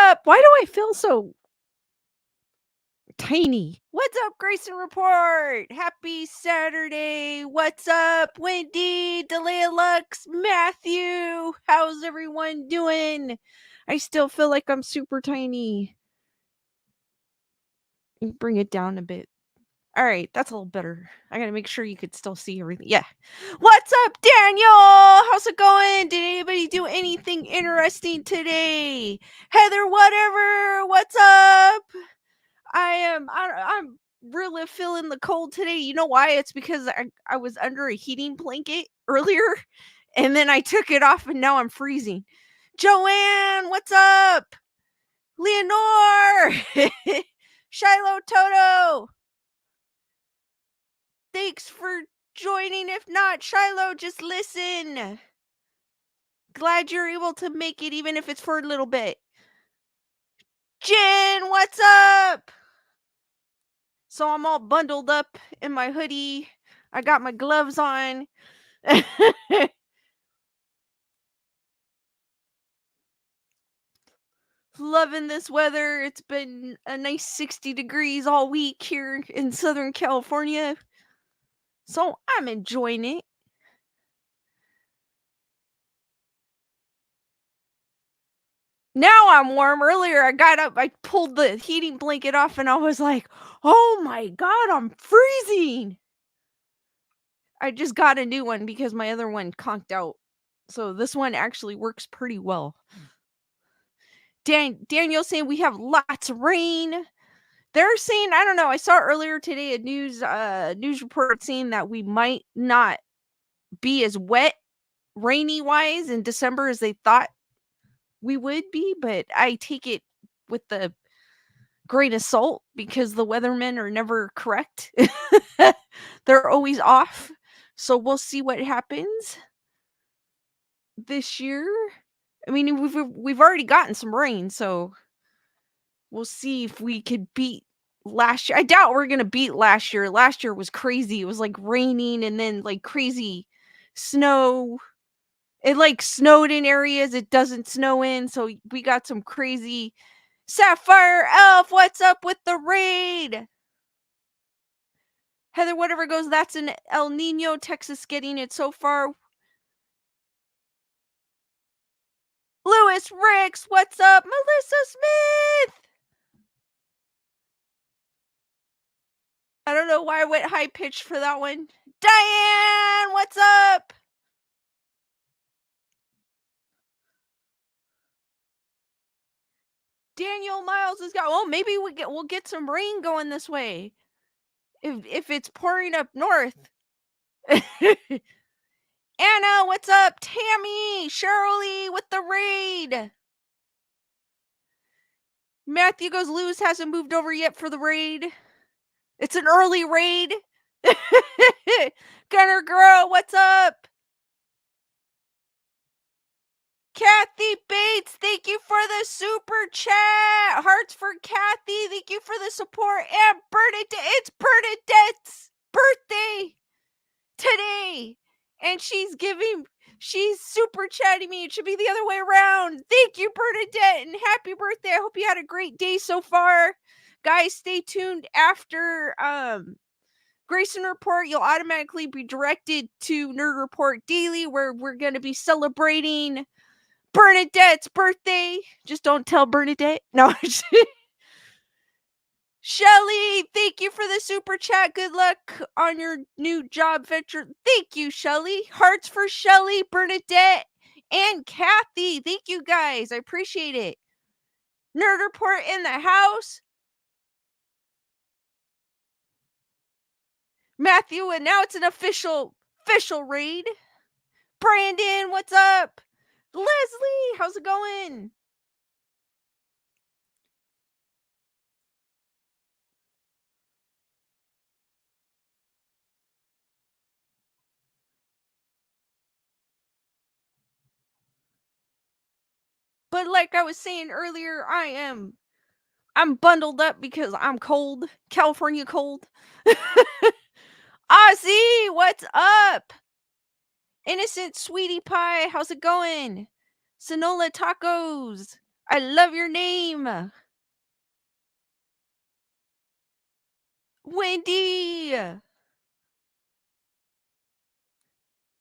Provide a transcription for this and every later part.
up? Why do I feel so tiny? What's up, Grayson Report? Happy Saturday. What's up, Wendy, Delia Lux, Matthew? How's everyone doing? I still feel like I'm super tiny. Bring it down a bit. All right, that's a little better. I gotta make sure you could still see everything. Yeah. What's up, Daniel? How's it going? Did anybody do anything interesting today? Heather, whatever. What's up? I'm really feeling the cold today. You know why? It's because I was under a heating blanket earlier and then I took it off and now I'm freezing. Joanne, what's up? Leonore, Shiloh Toto. Thanks for joining. If not, Shiloh, just listen. Glad you're able to make it, even if it's for a little bit. Jen, what's up? So I'm all bundled up in my hoodie. I got my gloves on. Loving this weather. It's been a nice 60 degrees all week here in Southern California. So I'm enjoying it. Now I'm warm. Earlier I got up, I pulled the heating blanket off and I was like, oh my God, I'm freezing. I just got a new one because my other one conked out. So this one actually works pretty well. Daniel saying we have lots of rain. They're saying, I don't know, I saw earlier today a news report saying that we might not be as wet, rainy wise in December as they thought we would be, but I take it with the grain of salt because the weathermen are never correct. They're always off. So we'll see what happens this year. I mean, we've already gotten some rain, so we'll see if we could beat last year. I doubt we're gonna beat last year. Last year was crazy. It was like raining and then like crazy snow. It like snowed in areas it doesn't snow in, so we got some crazy. Sapphire Elf, what's up with the raid? Heather, whatever goes, that's an El Nino. Texas getting it so far. Lewis Ricks, what's up? Melissa Smith. I don't know why I went high pitched for that one. Diane, what's up? Daniel Miles has got. Oh, maybe we'll get some rain going this way. If it's pouring up north. Anna, what's up? Tammy, Shirley with the raid. Matthew goes, Lewis hasn't moved over yet for the raid. It's an early raid. Gunner Girl, what's up? Kathy Bates, thank you for the super chat. Hearts for Kathy, thank you for the support. And Bernadette, it's Bernadette's birthday today. And she's super chatting me. It should be the other way around. Thank you, Bernadette, and happy birthday. I hope you had a great day so far. Guys, stay tuned after Grayson Report. You'll automatically be directed to Nerd Report Daily, where we're going to be celebrating Bernadette's birthday. Just don't tell Bernadette. No. Shelly, thank you for the super chat. Good luck on your new job venture. Thank you, Shelly. Hearts for Shelly, Bernadette, and Kathy. Thank you, guys. I appreciate it. Nerd Report in the house. Matthew, and now it's an official raid. Brandon, what's up? Leslie, how's it going? But like I was saying earlier, I'm bundled up because I'm cold. California cold. Ozzy, what's up? Innocent Sweetie Pie, how's it going? Sonola Tacos. I love your name. Wendy.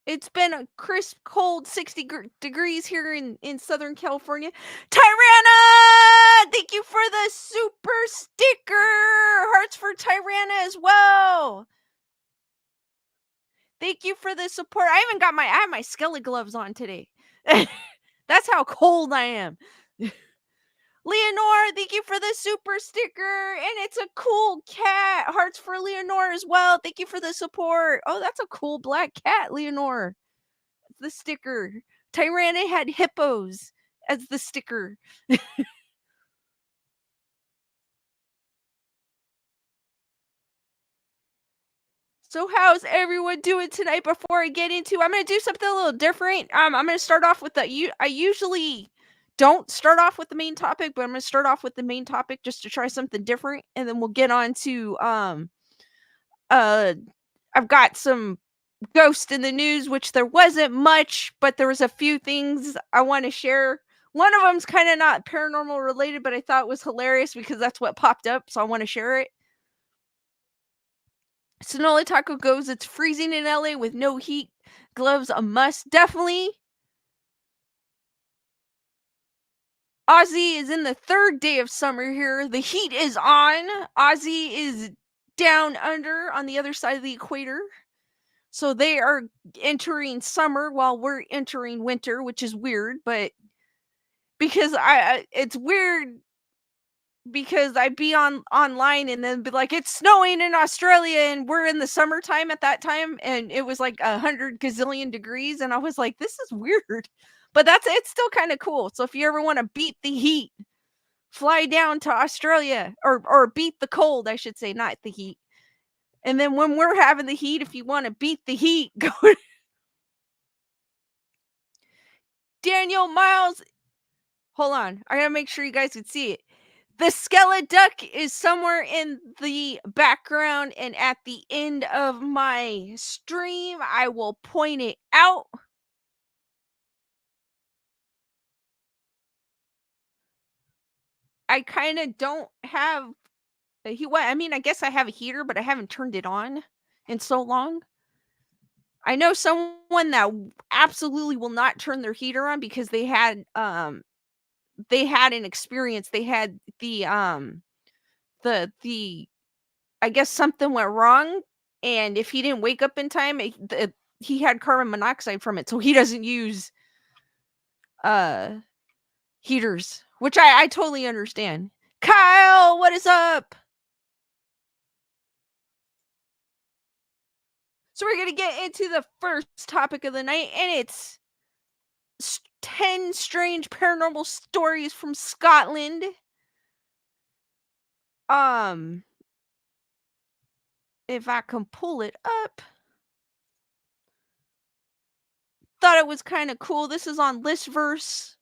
It's been a crisp, cold 60 degrees here in Southern California. Tyrana! Thank you for the super sticker! Hearts for Tyrana as well. Thank you for the support. I have my skelly gloves on today. That's how cold I am. Leonore, thank you for the super sticker. And it's a cool cat. Hearts for Leonore as well. Thank you for the support. Oh, that's a cool black cat, Leonore. The sticker. Tyrana had hippos as the sticker. So how's everyone doing tonight? Before I get into, I'm gonna do something a little different. I'm gonna start off with I usually don't start off with the main topic, but I'm gonna start off with the main topic just to try something different, and then we'll get on to uh I've got some ghost in the news, which there wasn't much, but there was a few things I want to share. One of them's kind of not paranormal related, but I thought it was hilarious because that's what popped up, so I want to share it. Sonoli Taco goes, it's freezing in LA with no heat. Gloves a must. Definitely. Ozzy is in the third day of summer here. The heat is on. Ozzy is down under on the other side of the equator. So they are entering summer while we're entering winter, which is weird, but because it's weird because I'd be online and then be like, it's snowing in Australia and we're in the summertime at that time, and it was like 100 gazillion degrees, and I was like, this is weird. But it's still kind of cool. So if you ever want to beat the heat, fly down to Australia or beat the cold, I should say, not the heat. And then when we're having the heat, if you want to beat the heat, go. Daniel Miles, hold on. I gotta make sure you guys can see it. The skeleton duck is somewhere in the background, and at the end of my stream, I will point it out. I kind of don't have I mean, I guess I have a heater, but I haven't turned it on in so long. I know someone that absolutely will not turn their heater on because they had an experience. They had the I guess something went wrong, and if he didn't wake up in time, he had carbon monoxide from it, so he doesn't use uh heaters, which I totally understand. Kyle, what is up? So we're gonna get into the first topic of the night, and it's 10 strange paranormal stories from Scotland. If I can pull it up. Thought it was kind of cool. This is on Listverse.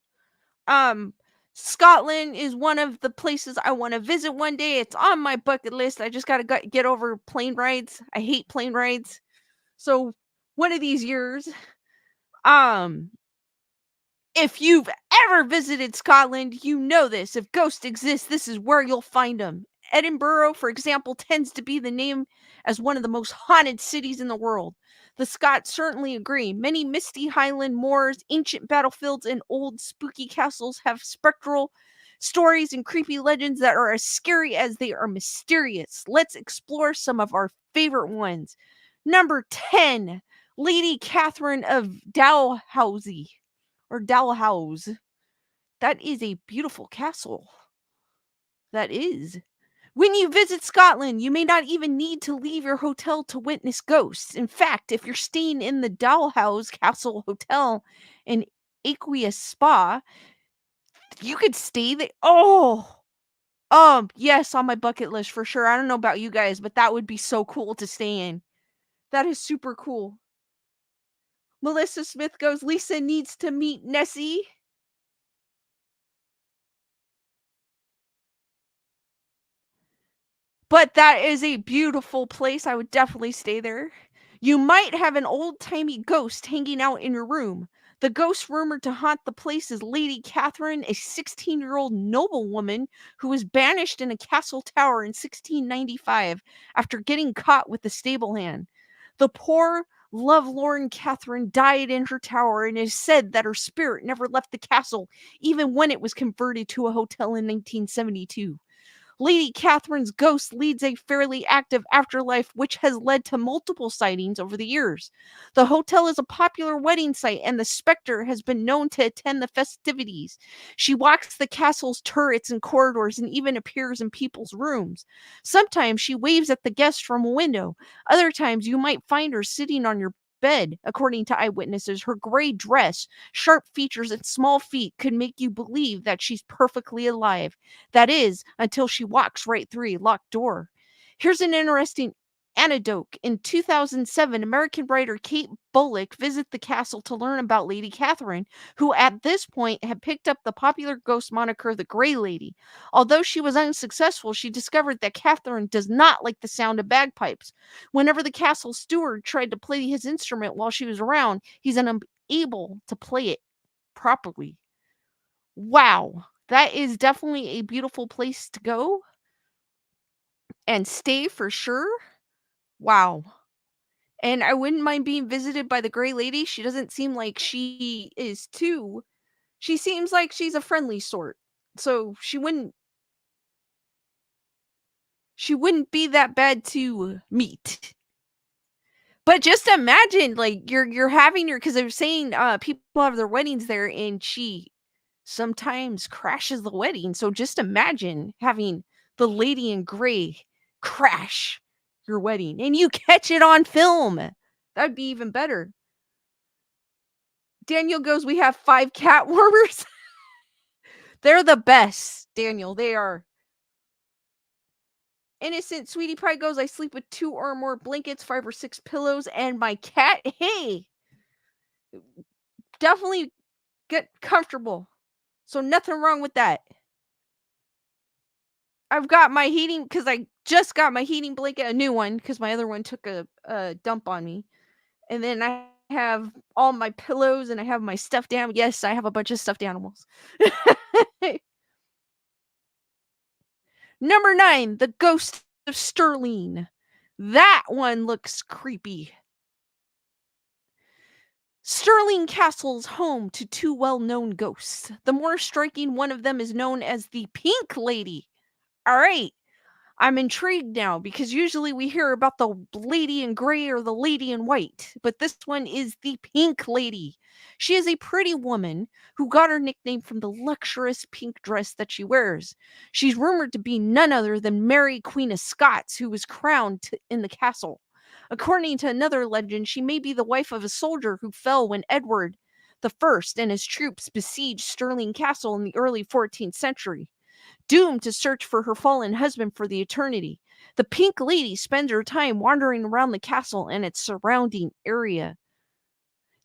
Scotland is one of the places I want to visit one day. It's on my bucket list. I just got to get over plane rides. I hate plane rides. So one of these years, um, if you've ever visited Scotland, you know this. If ghosts exist, this is where you'll find them. Edinburgh, for example, tends to be the name as one of the most haunted cities in the world. The Scots certainly agree. Many misty Highland moors, ancient battlefields, and old spooky castles have spectral stories and creepy legends that are as scary as they are mysterious. Let's explore some of our favorite ones. Number 10, Lady Catherine of Dalhousie. Or Dalhousie. That is a beautiful castle. That is. When you visit Scotland, you may not even need to leave your hotel to witness ghosts. In fact, if you're staying in the Dalhousie Castle Hotel in Aqueous Spa, you could stay there. Yes, on my bucket list for sure. I don't know about you guys, but that would be so cool to stay in. That is super cool. Melissa Smith goes, Lisa needs to meet Nessie. But that is a beautiful place. I would definitely stay there. You might have an old-timey ghost hanging out in your room. The ghost rumored to haunt the place is Lady Catherine, a 16-year-old noblewoman who was banished in a castle tower in 1695 after getting caught with the stable hand. The poor, lovelorn Catherine died in her tower, and it is said that her spirit never left the castle, even when it was converted to a hotel in 1972. Lady Catherine's ghost leads a fairly active afterlife, which has led to multiple sightings over the years. The hotel is a popular wedding site, and the specter has been known to attend the festivities. She walks the castle's turrets and corridors and even appears in people's rooms. Sometimes she waves at the guests from a window. Other times you might find her sitting on your bed. According to eyewitnesses, her gray dress, sharp features, and small feet could make you believe that she's perfectly alive. That is, until she walks right through a locked door. Here's an interesting anecdote. In 2007, American writer Kate Bullock visited the castle to learn about Lady Catherine, who at this point had picked up the popular ghost moniker the Grey Lady. Although she was unsuccessful, she discovered that Catherine does not like the sound of bagpipes. Whenever the castle steward tried to play his instrument while she was around, he's unable to play it properly. Wow, that is definitely a beautiful place to go and stay for sure. Wow. And I wouldn't mind being visited by the Grey Lady. She doesn't seem like she is too. She seems like she's a friendly sort. So she wouldn't be that bad to meet. But just imagine, like you're having your, because they're saying people have their weddings there, and she sometimes crashes the wedding. So just imagine having the lady in gray crash your wedding and you catch it on film. That'd be even better. Daniel goes, we have 5 cat warmers. They're the best, Daniel. They are. Innocent Sweetie Pie goes, I sleep with 2 or more blankets, 5 or 6 pillows, and my cat. Hey, definitely get comfortable. So nothing wrong with that. I've got my heating, because I just got my heating blanket, a new one, because my other one took a dump on me. And then I have all my pillows and I have my stuffed animal. Yes, I have a bunch of stuffed animals. Number 9, the ghost of Sterling. That one looks creepy. Stirling Castle's home to 2 well-known ghosts. The more striking one of them is known as the Pink Lady. All right, I'm intrigued now, because usually we hear about the lady in gray or the lady in white, but this one is the Pink Lady. She is a pretty woman who got her nickname from the luxurious pink dress that she wears. She's rumored to be none other than Mary, Queen of Scots, who was crowned in the castle. According to another legend, she may be the wife of a soldier who fell when Edward the First and his troops besieged Stirling Castle in the early 14th century. Doomed to search for her fallen husband for the eternity, the Pink Lady spends her time wandering around the castle and its surrounding area.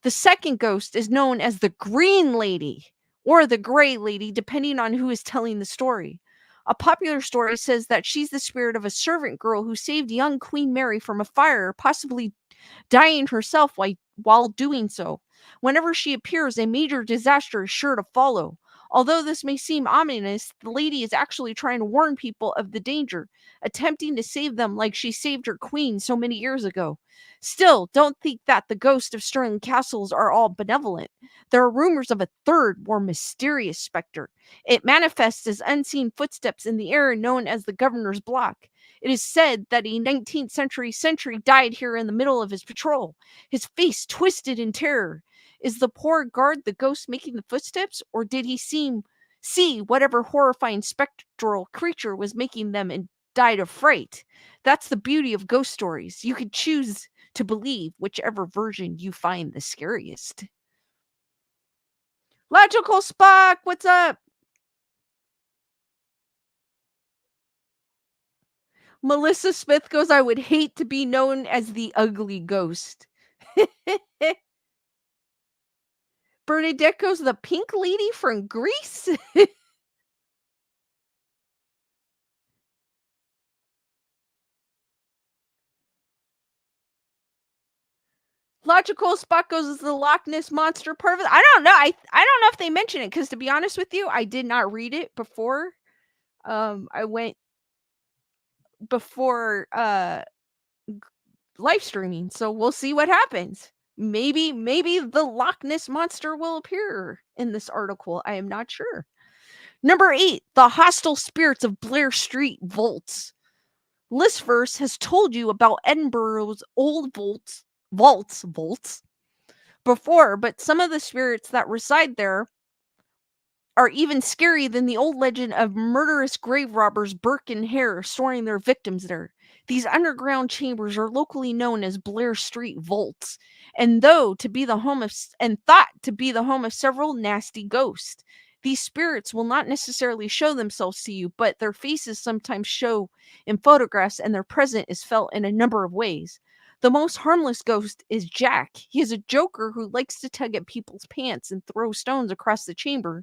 The second ghost is known as the Green Lady or the Gray Lady, depending on who is telling the story. A popular story says that she's the spirit of a servant girl who saved young Queen Mary from a fire, possibly dying herself while doing so. Whenever she appears, a major disaster is sure to follow. Although this may seem ominous, the lady is actually trying to warn people of the danger, attempting to save them like she saved her queen so many years ago. Still, don't think that the ghosts of Stirling Castles are all benevolent. There are rumors of a third, more mysterious specter. It manifests as unseen footsteps in the air known as the Governor's Block. It is said that a 19th century sentry died here in the middle of his patrol, his face twisted in terror. Is the poor guard the ghost making the footsteps, or did he see whatever horrifying spectral creature was making them and died of fright? That's the beauty of ghost stories. You can choose to believe whichever version you find the scariest. Logical Spock, what's up? Melissa Smith goes, I would hate to be known as the ugly ghost. Bernadette goes, the Pink Lady from Greece? Logical spot goes is the Loch Ness Monster part of it. I don't know. I don't know if they mention it because to be honest with you, I did not read it before. I went before live streaming, so we'll see what happens. Maybe the Loch Ness Monster will appear in this article. I am not sure. Number 8, the hostile spirits of Blair Street vaults. Listverse has told you about Edinburgh's old vaults before, but some of the spirits that reside there are even scarier than the old legend of murderous grave robbers Burke and Hare storing their victims there. These underground chambers are locally known as Blair Street vaults, and though to be the home of and thought to be the home of several nasty ghosts. These spirits will not necessarily show themselves to you, but their faces sometimes show in photographs, and their presence is felt in a number of ways. The most harmless ghost is Jack. He is a joker who likes to tug at people's pants and throw stones across the chamber,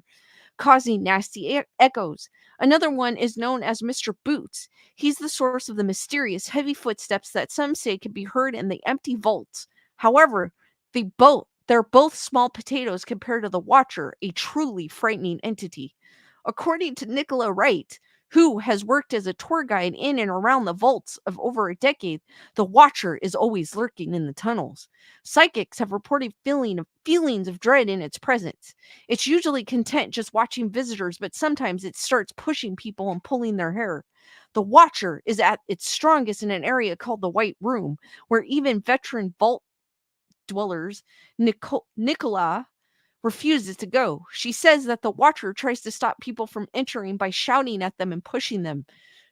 causing nasty echoes. Another one is known as Mr. Boots. He's the source of the mysterious heavy footsteps that some say can be heard in the empty vaults. However, they're both small potatoes compared to the Watcher, a truly frightening entity. According to Nicola Wright, who has worked as a tour guide in and around the vaults of over a decade, the Watcher is always lurking in the tunnels. Psychics have reported feelings of dread in its presence. It's usually content just watching visitors, but sometimes it starts pushing people and pulling their hair. The Watcher is at its strongest in an area called the White Room, where even veteran vault dwellers Nicola refuses to go. She says that the Watcher tries to stop people from entering by shouting at them and pushing them.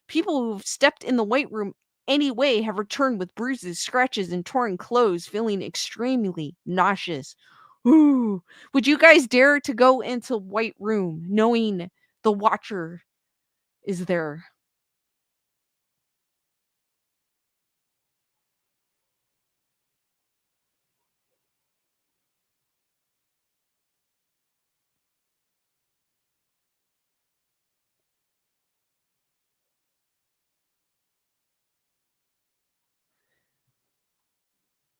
People who've stepped in the White Room anyway have returned with bruises, scratches, and torn clothes, feeling extremely nauseous. Ooh. Would you guys dare to go into White Room knowing the Watcher is there?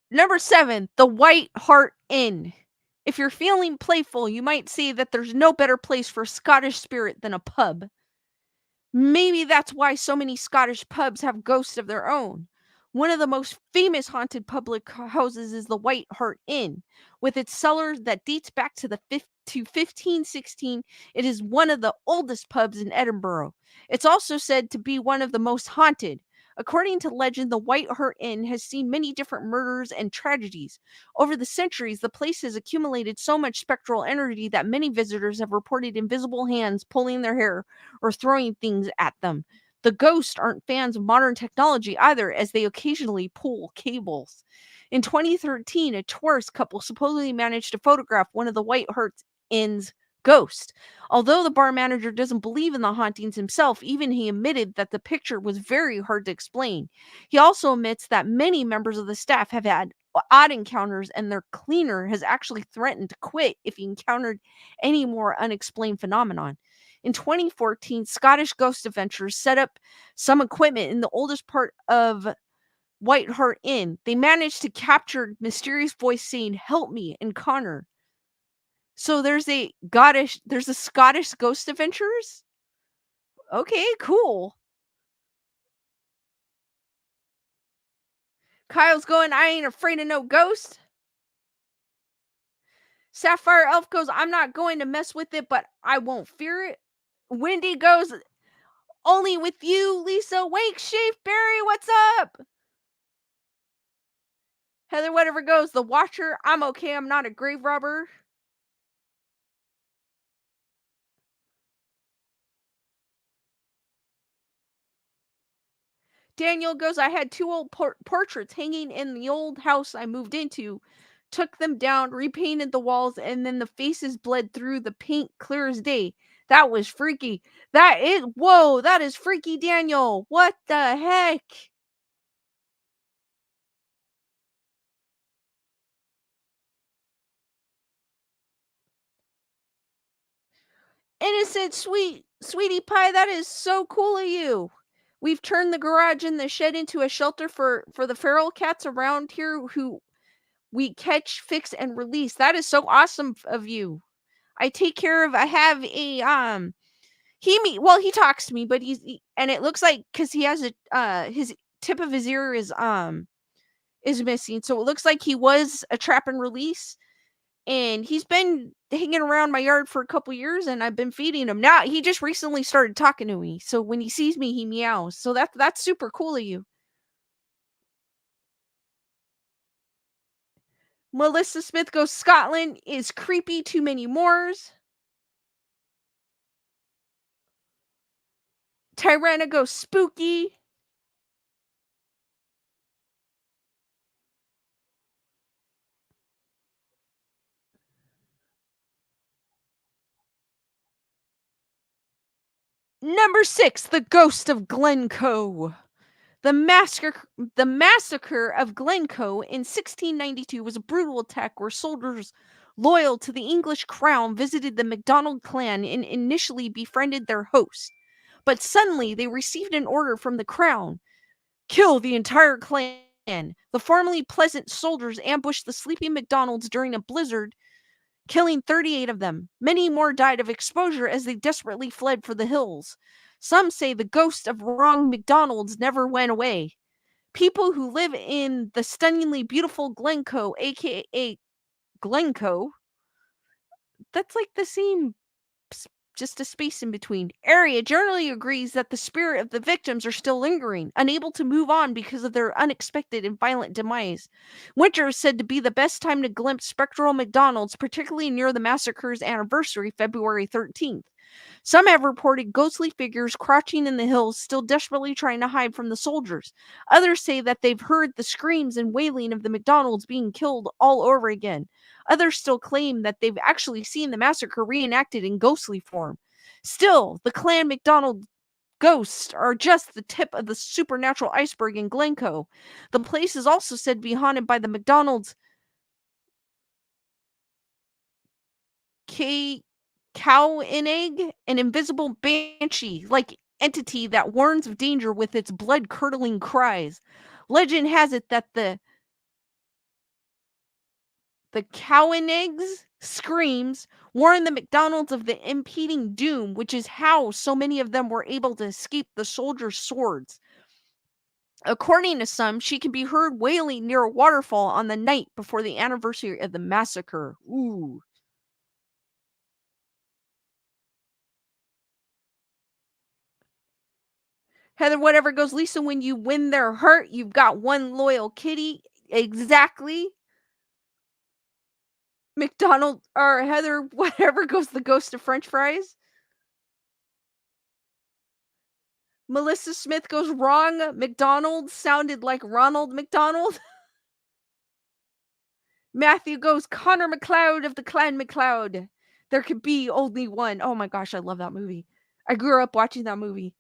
Number 7, the White Hart Inn. If you're feeling playful, you might say that there's no better place for a Scottish spirit than a pub. Maybe that's why so many Scottish pubs have ghosts of their own. One of the most famous haunted public houses is the White Hart Inn. With its cellar that dates back to to 1516, it is one of the oldest pubs in Edinburgh. It's also said to be one of the most haunted. According to legend, the White Hart Inn has seen many different murders and tragedies. Over the centuries, the place has accumulated so much spectral energy that many visitors have reported invisible hands pulling their hair or throwing things at them. The ghosts aren't fans of modern technology either, as they occasionally pull cables. In 2013, a tourist couple supposedly managed to photograph one of the White Hart Inn's ghosts. Although the bar manager doesn't believe in the hauntings himself, even he admitted that the picture was very hard to explain. He also admits that many members of the staff have had odd encounters, and their cleaner has actually threatened to quit if he encountered any more unexplained phenomenon. In 2014, Scottish Ghost Adventures set up some equipment in the oldest part of White Hart Inn. They managed to capture mysterious voice saying, "Help me," and Connor. So there's a Scottish Ghost Adventures? Okay, cool. Kyle's going, "I ain't afraid of no ghost." Sapphire Elf goes, "I'm not going to mess with it, but I won't fear it." Wendy goes, "Only with you, Lisa." Wake Shave Barry, what's up? Heather whatever goes, "The Watcher, I'm okay, I'm not a grave robber." Daniel goes, "I had two old portraits hanging in the old house I moved into. Took them down, repainted the walls, and then the faces bled through the paint clear as day. That was freaky." Whoa, that is freaky, Daniel. What the heck? Innocent, sweetie pie, that is so cool of you. We've turned the garage and the shed into a shelter for the feral cats around here who We catch, fix, and release. That is so awesome of you. I have a he talks to me, but and it looks like cuz he has a his tip of his ear is missing. So it looks like he was a trap and release, and he's been hanging around my yard for a couple years, and I've been feeding him. Now he just recently started talking to me. So when he sees me, he meows. So that's super cool of you. Melissa Smith goes, Scotland is creepy, too many Moors. Tyrana goes, spooky. Number 6, The Ghost of Glencoe. The massacre of Glencoe in 1692 was a brutal attack where soldiers loyal to the English crown visited the MacDonald clan and initially befriended their host. But suddenly they received an order from the crown: kill the entire clan. The formerly pleasant soldiers ambushed the sleeping MacDonalds during a blizzard, killing 38 of them. Many more died of exposure as they desperately fled for the hills. Some say the ghost of wrong MacDonalds never went away. People who live in the stunningly beautiful Glencoe, aka Glencoe, that's like the same, just a space in between, area generally agrees that the spirit of the victims are still lingering, unable to move on because of their unexpected and violent demise. Winter is said to be the best time to glimpse spectral McDonald's, particularly near the massacre's anniversary, February 13th. Some have reported ghostly figures crouching in the hills, still desperately trying to hide from the soldiers. Others say that they've heard the screams and wailing of the McDonalds being killed all over again. Others still claim that they've actually seen the massacre reenacted in ghostly form. Still, the Clan McDonald ghosts are just the tip of the supernatural iceberg in Glencoe. The place is also said to be haunted by the McDonald's cow in egg, an invisible banshee like entity that warns of danger with its blood curdling cries. Legend has it that the cow in eggs screams warn the McDonald's of the impending doom, which is how so many of them were able to escape the soldiers' swords. According to some, she can be heard wailing near a waterfall on the night before the anniversary of the massacre. Ooh. Heather, whatever goes, Lisa, when you win their heart, you've got one loyal kitty. Exactly. McDonald or Heather, whatever goes, the ghost of French fries. Melissa Smith goes, wrong. McDonald sounded like Ronald McDonald. Matthew goes, Connor McLeod of the Clan McLeod. There could be only one. Oh my gosh, I love that movie. I grew up watching that movie.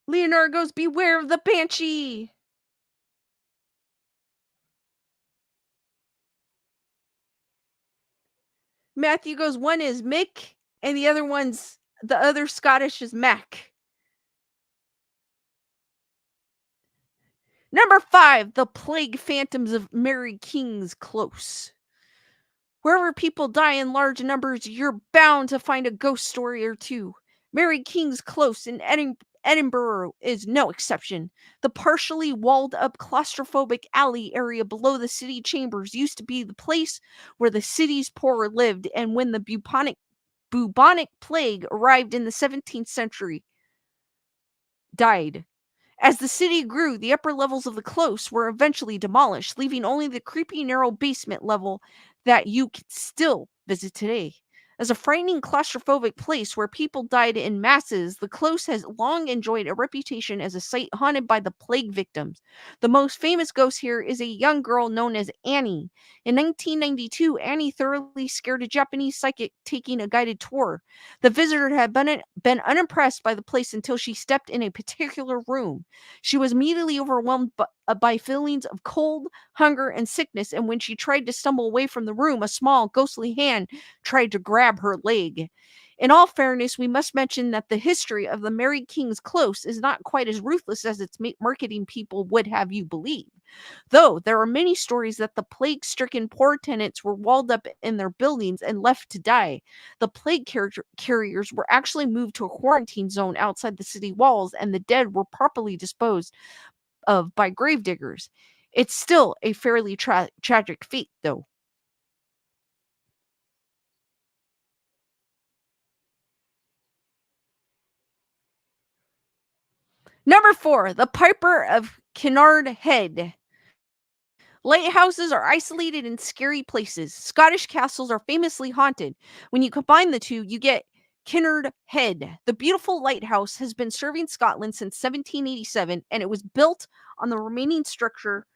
Leonard goes, beware of the banshee. Matthew goes, one is Mick, and the other Scottish is Mac. Number 5, The Plague Phantoms of Mary King's Close. Wherever people die in large numbers, you're bound to find a ghost story or two. Mary King's Close in Edinburgh is no exception. The partially walled up claustrophobic alley area below the city chambers used to be the place where the city's poor lived, and when the bubonic plague arrived in the 17th century, died. As the city grew, the upper levels of the close were eventually demolished, leaving only the creepy narrow basement level that you can still visit today. As a frightening claustrophobic place where people died in masses, the close has long enjoyed a reputation as a site haunted by the plague victims. The most famous ghost here is a young girl known as Annie. In 1992, Annie thoroughly scared a Japanese psychic taking a guided tour. The visitor had been unimpressed by the place until she stepped in a particular room. She was immediately overwhelmed by feelings of cold, hunger, and sickness, and when she tried to stumble away from the room, a small, ghostly hand tried to grab her leg. In all fairness, we must mention that the history of the Mary King's Close is not quite as ruthless as its marketing people would have you believe. Though there are many stories that the plague stricken poor tenants were walled up in their buildings and left to die. The plague carriers were actually moved to a quarantine zone outside the city walls, and the dead were properly disposed of by gravediggers. It's still a fairly tragic fate, though. Number 4, the Piper of Kinnaird Head. Lighthouses are isolated and scary places. Scottish castles are famously haunted. When you combine the two, you get Kinnaird Head. The beautiful lighthouse has been serving Scotland since 1787, and it was built on the remaining structure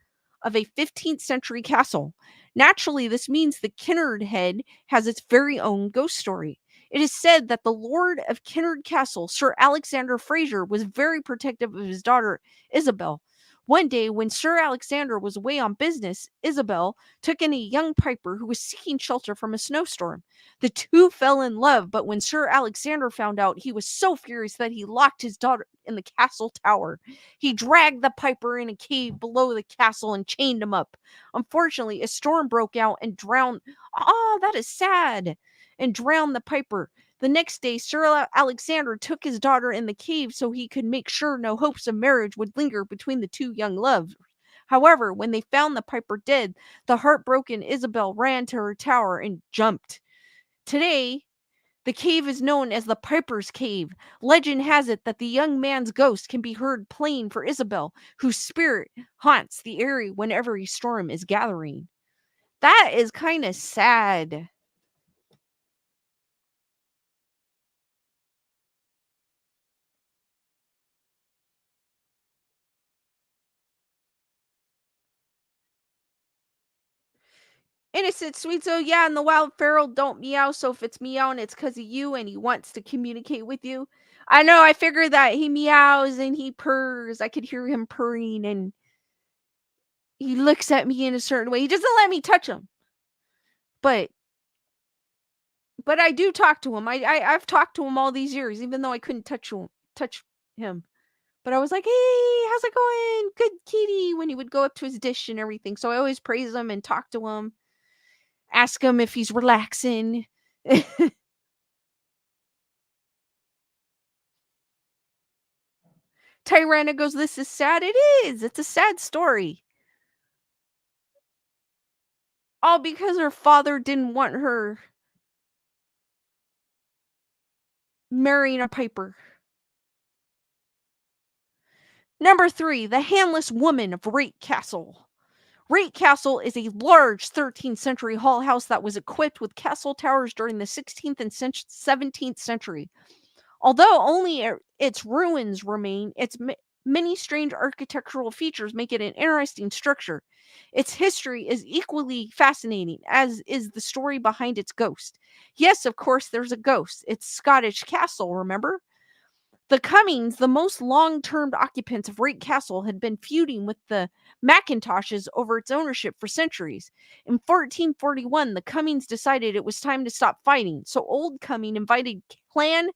of a 15th century castle. Naturally, this means the Kinnaird Head has its very own ghost story. It is said that the Lord of Kinnaird Castle, Sir Alexander Fraser, was very protective of his daughter Isabel. One day, when Sir Alexander was away on business, Isabel took in a young piper who was seeking shelter from a snowstorm. The two fell in love, but when Sir Alexander found out, he was so furious that he locked his daughter in the castle tower. He dragged the piper in a cave below the castle and chained him up. Unfortunately, a storm broke out and drowned. Oh, that is sad. And drowned the piper. The next day, Sir Alexander took his daughter in the cave so he could make sure no hopes of marriage would linger between the two young lovers. However, when they found the piper dead, the heartbroken Isabel ran to her tower and jumped. Today, the cave is known as the Piper's Cave. Legend has it that the young man's ghost can be heard playing for Isabel, whose spirit haunts the area whenever a storm is gathering. That is kind of sad. Innocent, sweet so yeah, and the wild feral don't meow, so if it's meowing, it's because of you and he wants to communicate with you. I know, I figured that he meows and he purrs. I could hear him purring and he looks at me in a certain way. He doesn't let me touch him. But I do talk to him. I've talked to him all these years, even though I couldn't touch him. But I was like, hey, how's it going? Good kitty, when he would go up to his dish and everything. So I always praise him and talk to him, ask him if he's relaxing. Tyrana goes, this is sad. It is. It's a sad story. All because her father didn't want her marrying a piper. Number 3, the handless woman of Rate Castle. Rate Castle is a large 13th century hall house that was equipped with castle towers during the 16th and 17th century. Although only its ruins remain, its many strange architectural features make it an interesting structure. Its history is equally fascinating, as is the story behind its ghost. Yes, of course, there's a ghost. It's Scottish castle, remember? The Cummings, the most long-term occupants of Rate Castle, had been feuding with the Macintoshes over its ownership for centuries. In 1441, the Cummings decided it was time to stop fighting, so Old Cumming invited Clan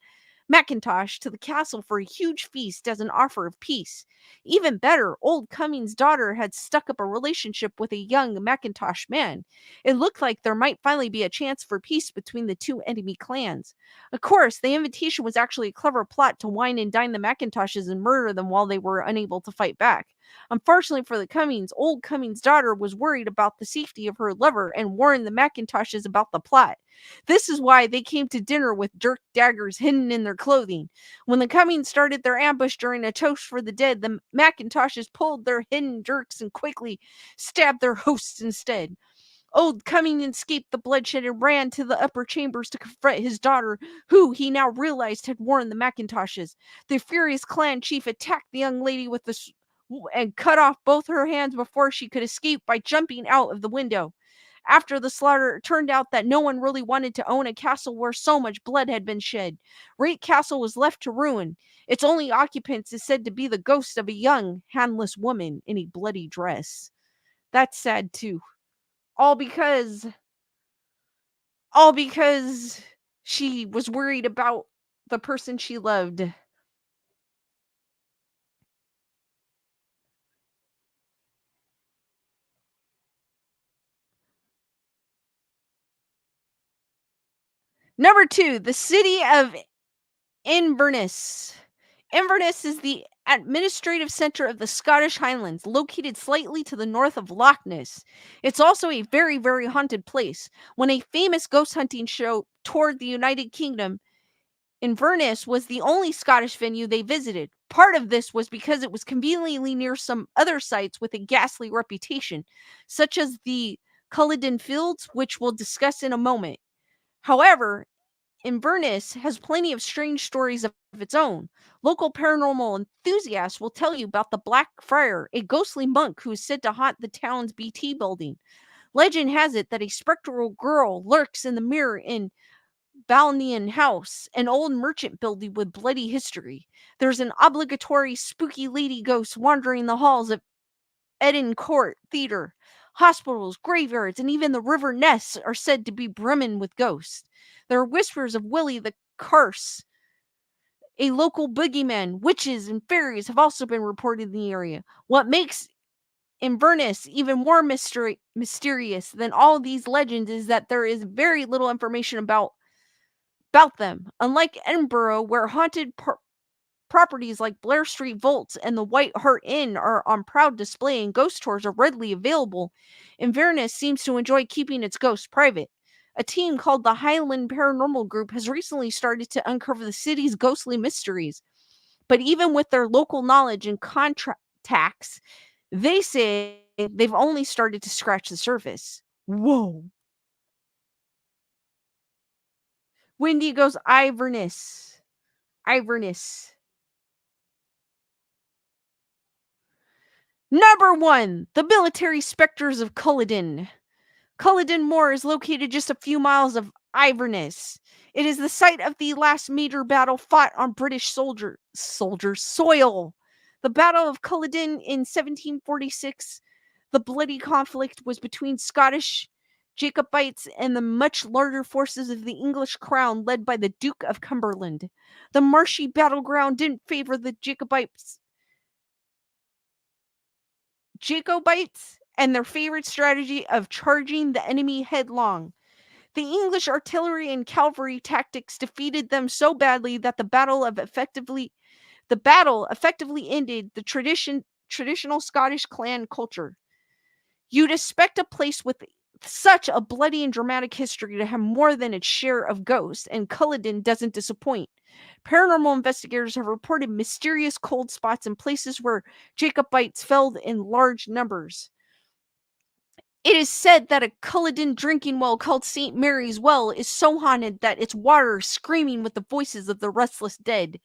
Macintosh to the castle for a huge feast as an offer of peace. Even better, Old Cumming's daughter had stuck up a relationship with a young Macintosh man. It looked like there might finally be a chance for peace between the two enemy clans. Of course, the invitation was actually a clever plot to wine and dine the Macintoshes and murder them while they were unable to fight back. Unfortunately for the Cummings, Old Cumming's daughter was worried about the safety of her lover and warned the Macintoshes about the plot. This is why they came to dinner with dirk daggers hidden in their clothing. When the Cummings started their ambush during a toast for the dead, the Macintoshes pulled their hidden dirks and quickly stabbed their hosts instead. Old Cumming escaped the bloodshed and ran to the upper chambers to confront his daughter, who he now realized had warned the Macintoshes. The furious clan chief attacked the young lady with and cut off both her hands before she could escape by jumping out of the window. After the slaughter, it turned out that no one really wanted to own a castle where so much blood had been shed. Rate Castle was left to ruin. Its only occupants is said to be the ghost of a young, handless woman in a bloody dress. That's sad too. All because all because She was worried about the person she loved. Number 2, the city of Inverness. Inverness is the administrative center of the Scottish Highlands, located slightly to the north of Loch Ness. It's also a very, very haunted place. When a famous ghost hunting show toured the United Kingdom, Inverness was the only Scottish venue they visited. Part of this was because it was conveniently near some other sites with a ghastly reputation, such as the Culloden Fields, which we'll discuss in a moment. However, Inverness has plenty of strange stories of its own. Local paranormal enthusiasts will tell you about the Black Friar, a ghostly monk who is said to haunt the town's BT building. Legend has it that a spectral girl lurks in the mirror in Balnian House, an old merchant building with bloody history. There's an obligatory spooky lady ghost wandering the halls of Eden Court Theatre. Hospitals, graveyards, and even the River Ness are said to be brimming with ghosts. There are whispers of Willie the Curse, a local boogeyman. Witches and fairies have also been reported in the area. What makes Inverness even more mysterious than all these legends is that there is very little information about them. Unlike Edinburgh, where haunted properties like Blair Street Vaults and the White Hart Inn are on proud display and ghost tours are readily available, Inverness seems to enjoy keeping its ghosts private. A team called the Highland Paranormal Group has recently started to uncover the city's ghostly mysteries. But even with their local knowledge and contacts, they say they've only started to scratch the surface. Whoa. Wendy goes Iverness. Iverness. Number 1, the military specters of Culloden. Culloden Moor is located just a few miles of Iverness. It is the site of the last major battle fought on British soldiers' soil. The Battle of Culloden in 1746. The bloody conflict was between Scottish Jacobites and the much larger forces of the English crown led by the Duke of Cumberland. The marshy battleground didn't favor the Jacobites and their favorite strategy of charging the enemy headlong. The English artillery and cavalry tactics defeated them so badly that the battle effectively ended the traditional Scottish clan culture. You'd expect a place with such a bloody and dramatic history to have more than its share of ghosts, and Culloden doesn't disappoint. Paranormal investigators have reported mysterious cold spots in places where Jacobites fell in large numbers. It is said that a Culloden drinking well called St. Mary's Well is so haunted that its water is screaming with the voices of the restless dead.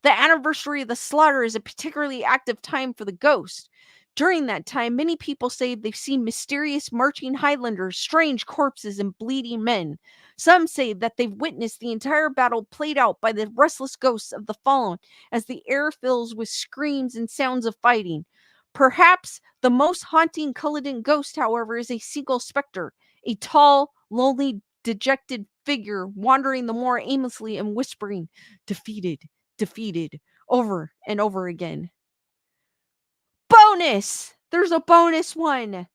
The anniversary of the slaughter is a particularly active time for the ghost. During that time, many people say they've seen mysterious marching Highlanders, strange corpses, and bleeding men. Some say that they've witnessed the entire battle played out by the restless ghosts of the fallen as the air fills with screams and sounds of fighting. Perhaps the most haunting Culloden ghost, however, is a single specter, a tall, lonely, dejected figure wandering the moor aimlessly and whispering, "Defeated, defeated," over and over again. Bonus! There's a bonus one.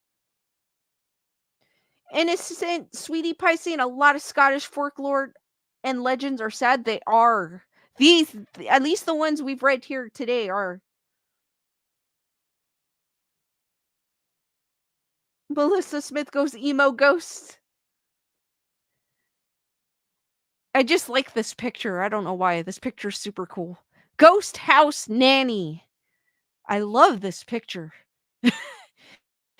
Innocent Sweetie Pie saying a lot of Scottish folklore and legends are sad. They are. These, at least the ones we've read here today, are. Melissa Smith goes emo ghosts. I just like this picture. I don't know why. This picture's super cool. Ghost House Nanny. I love this picture.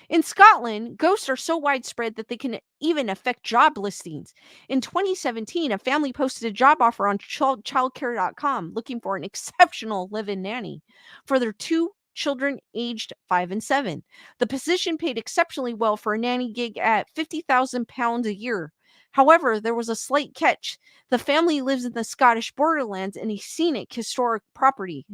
In Scotland, ghosts are so widespread that they can even affect job listings. In 2017, a family posted a job offer on childcare.com looking for an exceptional live-in nanny for their 2 children aged 5 and 7. The position paid exceptionally well for a nanny gig at £50,000 a year. However, there was a slight catch. The family lives in the Scottish borderlands in a scenic historical property.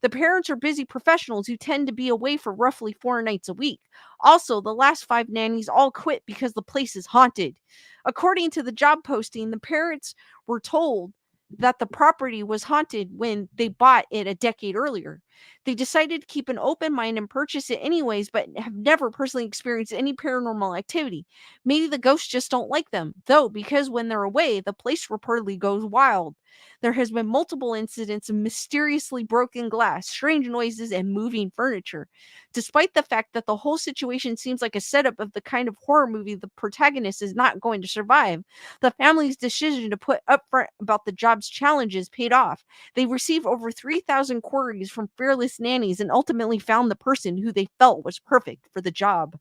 The parents are busy professionals who tend to be away for roughly 4 nights a week. Also, the last 5 nannies all quit because the place is haunted. According to the job posting, the parents were told that the property was haunted when they bought it a decade earlier. They decided to keep an open mind and purchase it anyways, but have never personally experienced any paranormal activity. Maybe the ghosts just don't like them, though, because when they're away, the place reportedly goes wild. There has been multiple incidents of mysteriously broken glass, strange noises, and moving furniture. Despite the fact that the whole situation seems like a setup of the kind of horror movie the protagonist is not going to survive, the family's decision to put upfront about the job's challenges paid off. They received over 3,000 queries from fearless nannies and ultimately found the person who they felt was perfect for the job.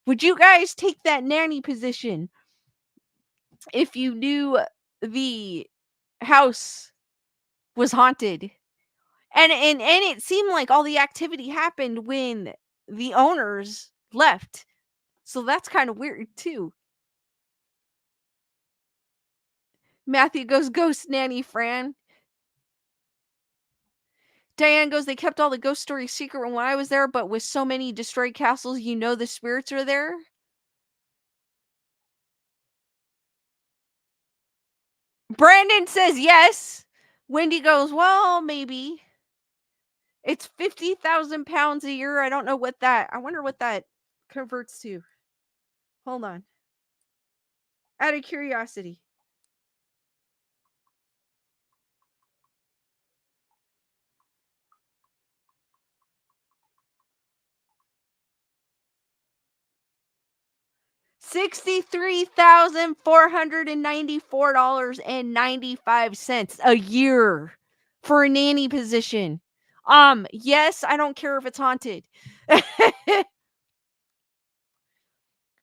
Would you guys take that nanny position if you knew the house was haunted? And it seemed like all the activity happened when the owners left. So that's kind of weird too. Matthew goes, ghost nanny, Fran. Diane goes, they kept all the ghost stories secret when I was there, but with so many destroyed castles, you know the spirits are there. Brandon says yes. Wendy goes, well, maybe. It's 50,000 pounds a year. I don't know what that, I wonder what that converts to. Hold on. Out of curiosity. $63,494.95 a year for a nanny position. Yes, I don't care if it's haunted.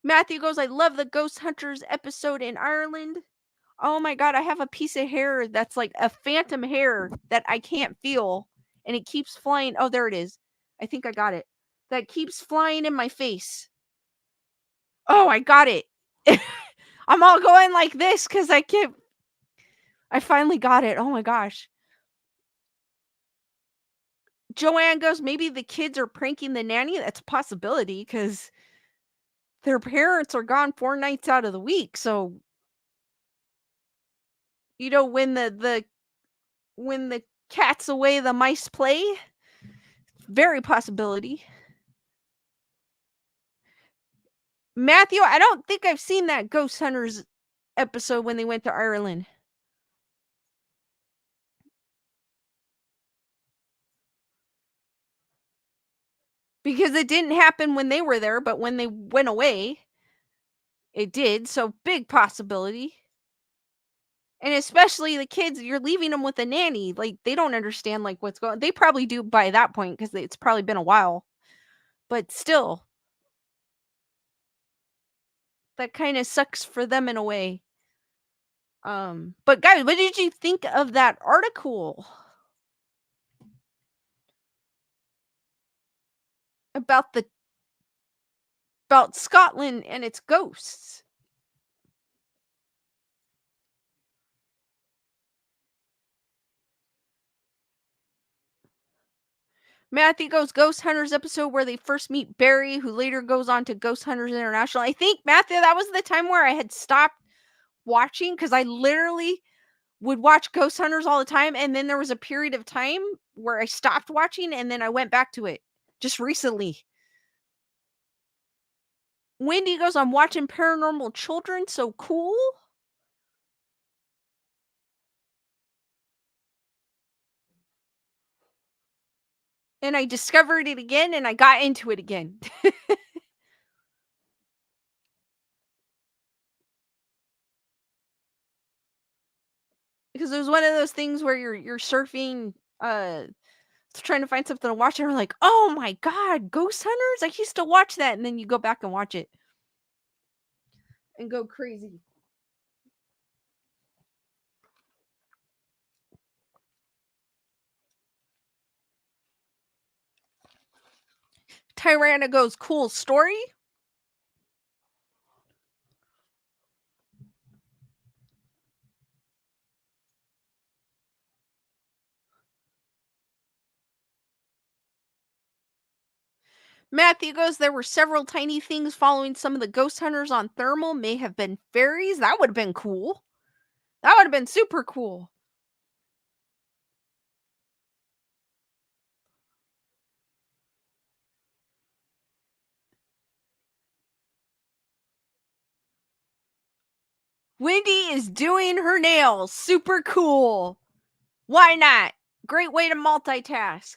Matthew goes, I love the Ghost Hunters episode in Ireland. Oh my god, I have a piece of hair that's like a phantom hair that I can't feel, and it keeps flying. Oh, there it is. I think I got it. That keeps flying in my face. Oh, I got it. I'm all going like this because I can't. I finally got it. Oh my gosh. Joanne goes, maybe the kids are pranking the nanny. That's a possibility because their parents are gone 4 nights out of the week. So, when the cat's away, the mice play. Very possibility. Matthew, I don't think I've seen that Ghost Hunters episode when they went to Ireland. Because it didn't happen when they were there, but when they went away, it did. So big possibility. And especially the kids, you're leaving them with a nanny. Like, they don't understand, like, what's going on. They probably do by that point because it's probably been a while. But still, that kind of sucks for them in a way. But guys, what did you think of that article about the about Scotland and its ghosts? Matthew goes Ghost Hunters episode where they first meet Barry, who later goes on to Ghost Hunters International. I think, Matthew, that was the time where I had stopped watching because I literally would watch Ghost Hunters all the time. And then there was a period of time where I stopped watching and then I went back to it just recently. Wendy goes, I'm watching Paranormal Children. So cool. And I discovered it again and I got into it again. Because it was one of those things where you're surfing, trying to find something to watch, and we're like, oh my god, Ghost Hunters? I used to watch that, and then you go back and watch it and go crazy. Tyrana goes, cool story. Matthew goes, there were several tiny things following some of the ghost hunters on thermal. May have been fairies. That would have been cool. That would have been super cool. Wendy is doing her nails. Super cool. Why not? Great way to multitask.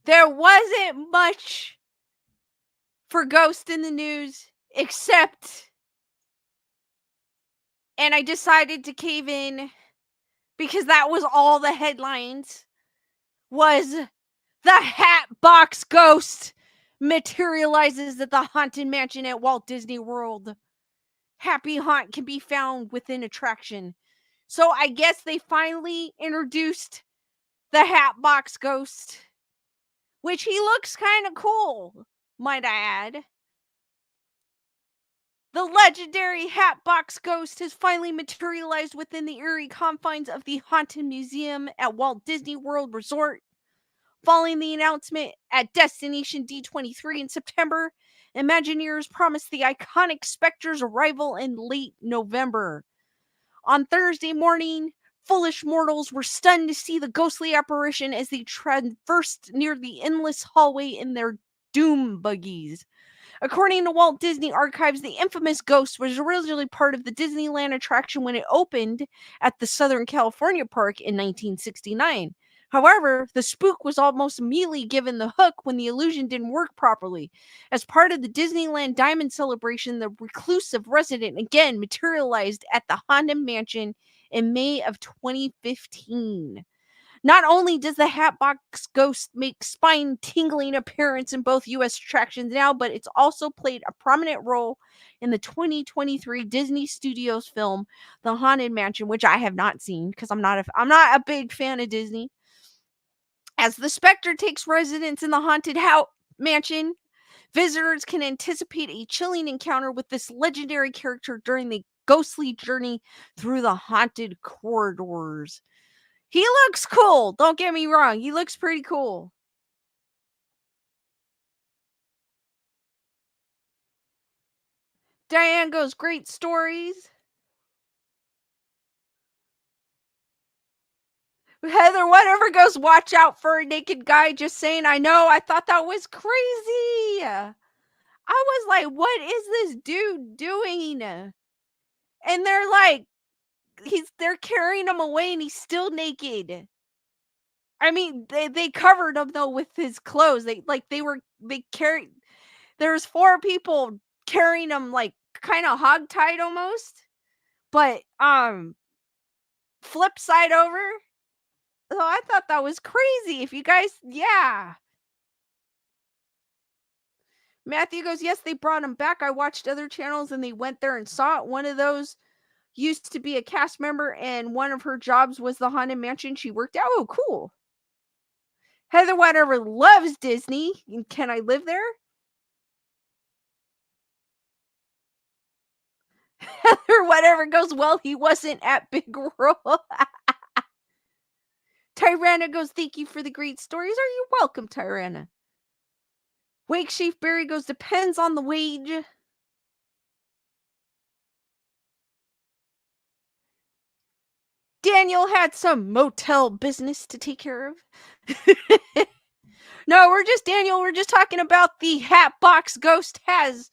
There wasn't much for Ghost in the news except, and I decided to cave in because that was all the headlines, was the Hat Box Ghost materializes at the Haunted Mansion at Walt Disney World. Happy Haunt can be found within attraction. So I guess they finally introduced the Hat Box Ghost, which he looks kind of cool, might I add. The legendary Hatbox Ghost has finally materialized within the eerie confines of the Haunted Museum at Walt Disney World Resort. Following the announcement at Destination D23 in September, Imagineers promised the iconic specter's arrival in late November. On Thursday morning, foolish mortals were stunned to see the ghostly apparition as they traversed near the endless hallway in their doom buggies. According to Walt Disney Archives, the infamous ghost was originally part of the Disneyland attraction when it opened at the Southern California Park in 1969. However, the spook was almost immediately given the hook when the illusion didn't work properly. As part of the Disneyland Diamond Celebration, the reclusive resident again materialized at the Haunted Mansion in May of 2015. Not only does the Hatbox Ghost make spine-tingling appearance in both U.S. attractions now, but it's also played a prominent role in the 2023 Disney Studios film The Haunted Mansion, which I have not seen because I'm not a big fan of Disney. As the specter takes residence in the haunted mansion, visitors can anticipate a chilling encounter with this legendary character during the ghostly journey through the haunted corridors. He looks cool. Don't get me wrong. He looks pretty cool. Diane goes, great stories. Heather, whatever goes, watch out for a naked guy. Just saying, I know. I thought that was crazy. I was like, what is this dude doing? And they're like, they're carrying him away and he's still naked. I mean, they covered him though with his clothes. They carried, there's 4 people carrying him like kind of hog-tied almost, but flip side over. So I thought that was crazy. If you guys, yeah. Matthew goes, yes, they brought him back. I watched other channels and they went there and saw it. One of those used to be a cast member and one of her jobs was the Haunted Mansion she worked at. Oh, cool. Heather Whatever loves Disney. Can I live there? Heather Whatever goes, well, he wasn't at Big World. Tyranna goes, thank you for the great stories. Are you welcome, Tyranna? Wake Sheaf Berry goes, depends on the wage. Daniel had some motel business to take care of. No, we're just talking about the Hatbox Ghost has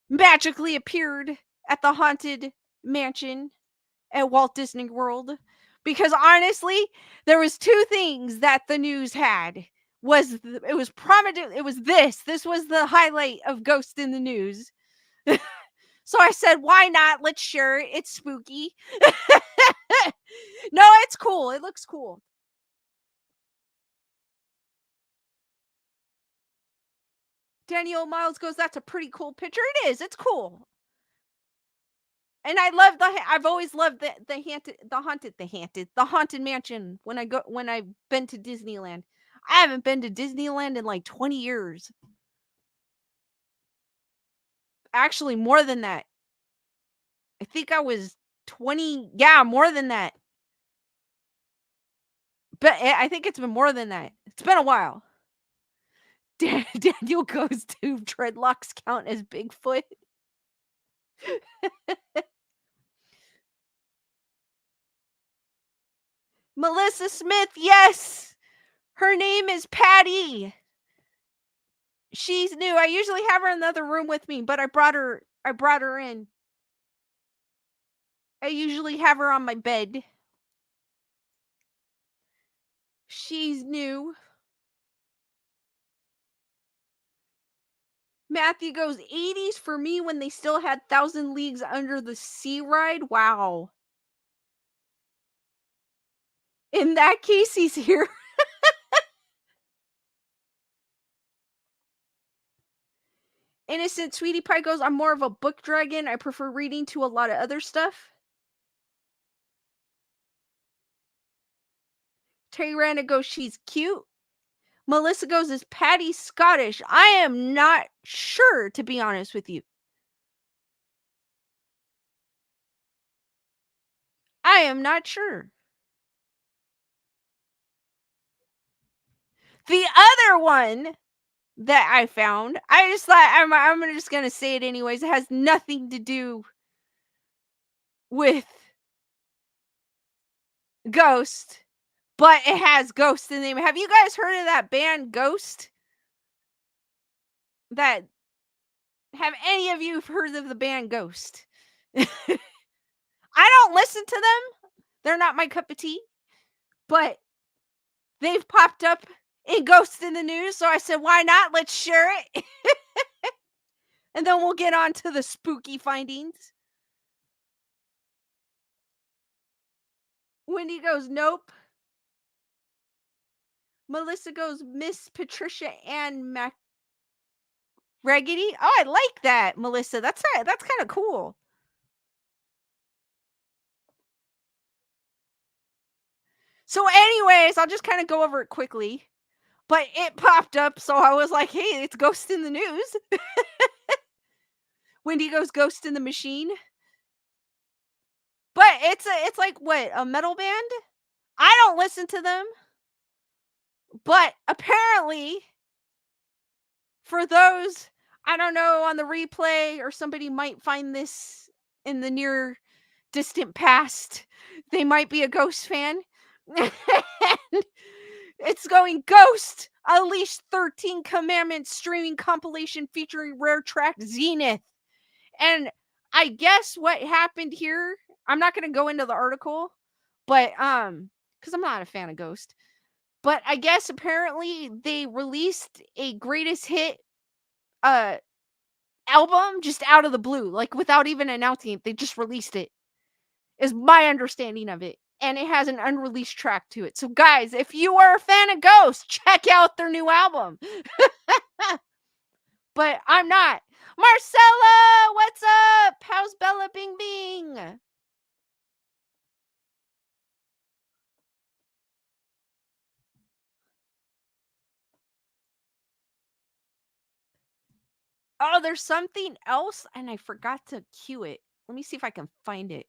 magically appeared at the Haunted Mansion at Walt Disney World. Because honestly, there was 2 things that the news had. It was prominent. It was this was the highlight of Ghost in the News. So I said, why not? Let's share it. It's spooky. No, it's cool. It looks cool. Daniel Miles goes, that's a pretty cool picture. It is. It's cool. And I love I've always loved the haunted mansion when I've been to Disneyland. I haven't been to Disneyland in like 20 years. Actually, more than that. I think I was 20. Yeah, more than that. I think it's been more than that. It's been a while. Daniel goes to dreadlocks count as Bigfoot. Melissa Smith, yes! Her name is Patty. She's new. I usually have her in the other room with me, but I brought her in. I usually have her on my bed. She's new. Matthew goes 80s for me when they still had 1,000 Leagues Under the Sea ride. Wow. In that case, he's here. Innocent Sweetie Pie goes, I'm more of a book dragon. I prefer reading to a lot of other stuff. Terry Randa goes, she's cute. Melissa goes, is Patty Scottish? I am not sure, to be honest with you. I am not sure. The other one that I found, I just thought I'm just gonna say it anyways. It has nothing to do with Ghost, but it has Ghost in the name. Have you guys heard of that band Ghost? Have any of you heard of the band Ghost? I don't listen to them. They're not my cup of tea, but they've popped up in Ghost in the News, so I said, why not? Let's share it. And then we'll get on to the spooky findings. Wendy goes, nope. Melissa goes, Miss Patricia Ann Raggedy. Oh, I like that, Melissa. That's kind of cool. So anyways, I'll just kind of go over it quickly. But it popped up, so I was like, hey, it's Ghost in the News. Wendy goes, Ghost in the Machine. But it's like what, a metal band? I don't listen to them. But apparently, for those, I don't know, on the replay, or somebody might find this in the near distant past, they might be a Ghost fan. It's going Ghost Unleashed 13 Commandments streaming compilation featuring rare track Zenith. And I guess what happened here, I'm not going to go into the article, but cuz I'm not a fan of Ghost. But I guess apparently they released a greatest hit album just out of the blue, like without even announcing it. They just released it. Is my understanding of it. And it has an unreleased track to it. So guys, if you are a fan of Ghost, check out their new album. But I'm not. Marcella, what's up? How's Bella Bing Bing? Oh, there's something else and I forgot to cue it. Let me see if I can find it.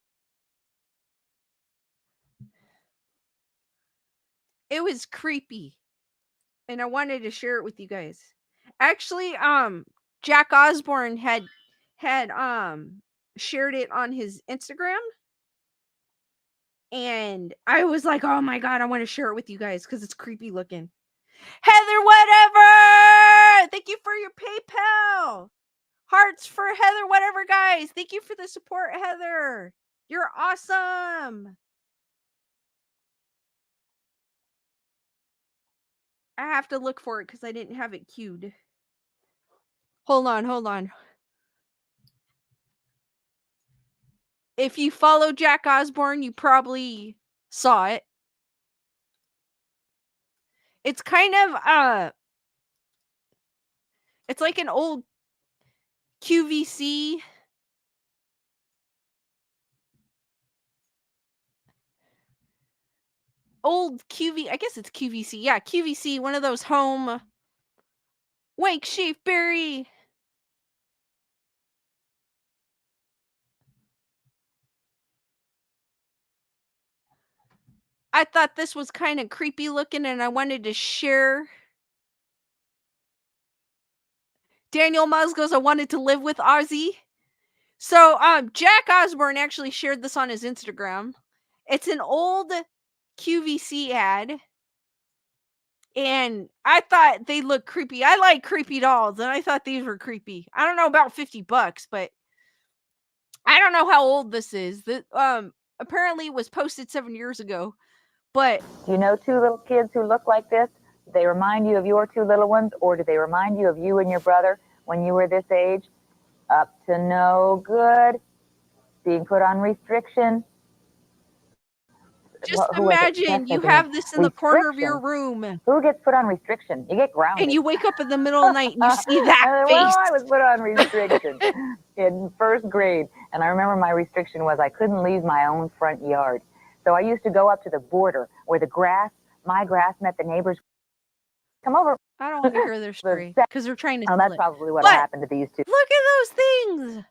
It was creepy. And I wanted to share it with you guys. Actually, Jack Osborne had shared it on his Instagram. And I was like, oh my god, I want to share it with you guys because it's creepy looking. Heather, whatever! Thank you for your PayPal. Hearts for Heather, whatever, guys. Thank you for the support, Heather. You're awesome. I have to look for it because I didn't have it queued. Hold on. If you follow Jack Osborne, you probably saw it. It's kind of it's like an old QVC. I guess it's QVC. Yeah, QVC, one of those home Wank Sheafberry. I thought this was kind of creepy looking and I wanted to share. Daniel Muzz goes, I wanted to live with Ozzy. So, Jack Osborne actually shared this on his Instagram. It's an old QVC ad, and I thought they looked creepy. I like creepy dolls, and I thought these were creepy. I don't know about $50, but I don't know how old this is. The apparently it was posted 7 years ago, but Do you know two little kids who look like this? Do they remind you of your two little ones, or do they remind you of you and your brother when you were this age? Up to no good. Being put on restriction. just Who was it? imagine Beth you said to me, have this in the corner of your restriction? room, Who gets put on restriction? You get grounded. and you wake up in the middle of the night and you see that face. Well, I was put on restriction in first grade, and I remember my restriction was I couldn't leave my own front yard. So I used to go up to the border where my grass met the neighbor's. Come over. I don't want to hear their story because they're trying to. Oh, steal that's it. probably what But happened to these two. look at those things.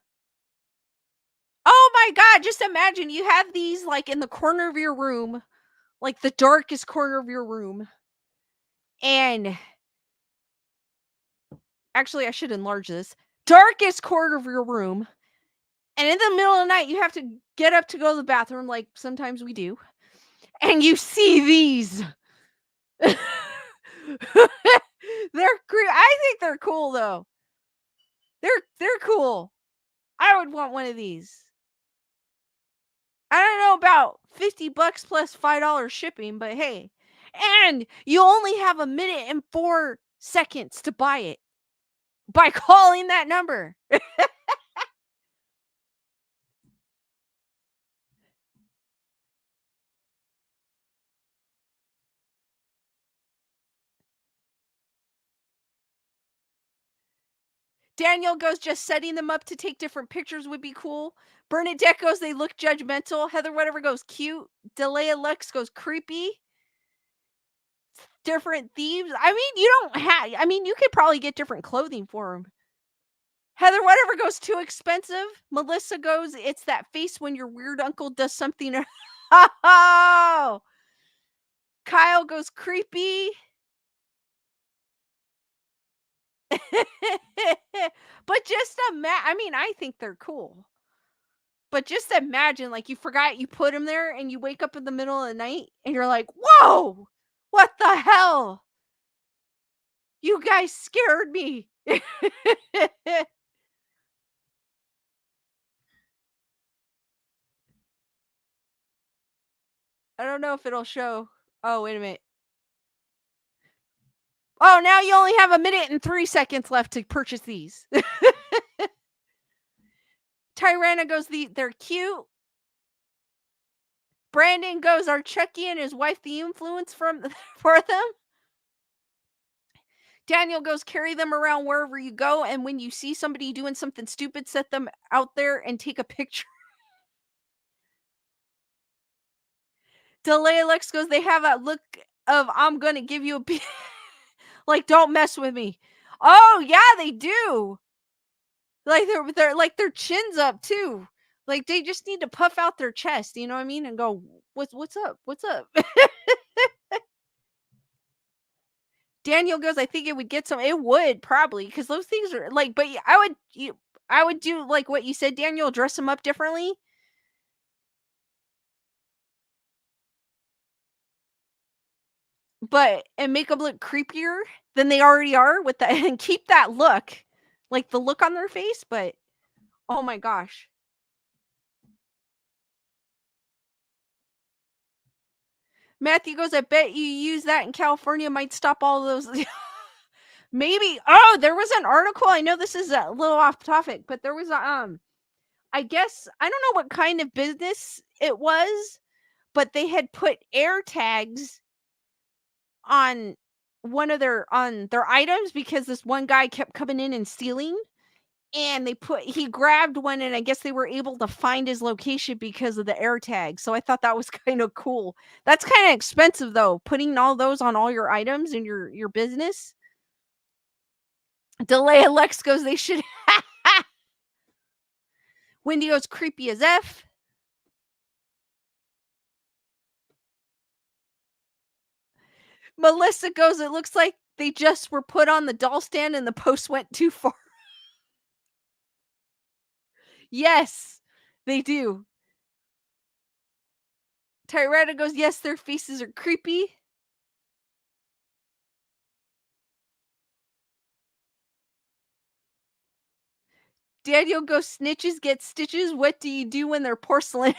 Oh my god, just imagine you have these like in the corner of your room, like the darkest corner of your room. And actually I should enlarge this. Darkest corner of your room. And in the middle of the night you have to get up to go to the bathroom like sometimes we do. And you see these. They're I think they're cool though. They're cool. I would want one of these. I don't know about $50 plus $5 shipping, but hey. And you only have 1 minute and 4 seconds to buy it by calling that number. Daniel goes, just setting them up to take different pictures would be cool. Bernadette goes, they look judgmental. Heather whatever goes, cute. Delea Lux goes, creepy. Different thieves. I mean, you could probably get different clothing for them. Heather whatever goes, too expensive. Melissa goes, it's that face when your weird uncle does something. Oh! Kyle goes, creepy. But just I think they're cool. But just imagine, like, you forgot you put them there and you wake up in the middle of the night and you're like, whoa, what the hell? You guys scared me. I don't know if it'll show. Oh, wait a minute. Oh, now you only have 1 minute and 3 seconds left to purchase these. Tyranna goes, they're cute. Brandon goes, are Chucky and his wife the influence for them? Daniel goes, carry them around wherever you go, and when you see somebody doing something stupid, set them out there and take a picture. Delay Alex goes, they have a look of I'm gonna give you a like, don't mess with me. Oh yeah, they do. Like they're like their chins up too. Like they just need to puff out their chest, you know what I mean? And go, what's up? What's up? Daniel goes, I think it would get some. It would probably because those things are like, but I would do like what you said, Daniel. Dress them up differently. But and make them look creepier than they already are with that, and keep that look, like the look on their face. But oh my gosh. Matthew goes, I bet you use that in California might stop all those. Maybe. Oh, there was an article. I know this is a little off topic, but there was a I guess I don't know what kind of business it was, but they had put air tags on on their items because this one guy kept coming in and stealing. And he grabbed one, and I guess they were able to find his location because of the air tag. So I thought that was kind of cool. That's kind of expensive though, putting all those on all your items in your business. Delay Alex goes, they should. Wendy goes, creepy as F. Melissa goes, it looks like they just were put on the doll stand and the post went too far. Yes, they do. Tyretta goes, yes, their faces are creepy. Daniel goes, snitches get stitches. What do you do when they're porcelain?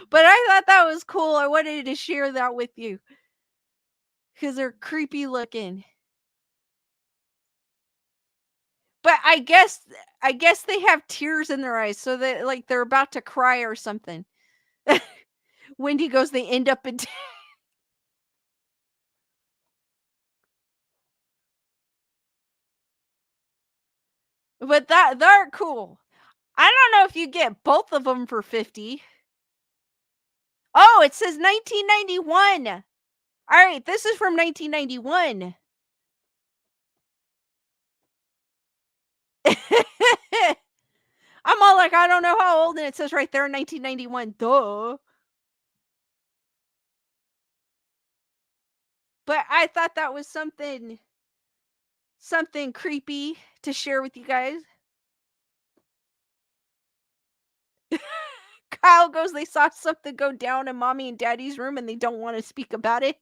But I thought that was cool. I wanted to share that with you. Because they're creepy looking. But I guess they have tears in their eyes, so that like they're about to cry or something. Wendy goes, they end up in but they're cool. I don't know if you get both of them for 50. Oh, it says 1991. All right, this is from 1991. I'm all like, I don't know how old, and it says right there 1991. Duh. But I thought that was something creepy to share with you guys. Kyle goes, they saw something go down in mommy and daddy's room and they don't want to speak about it.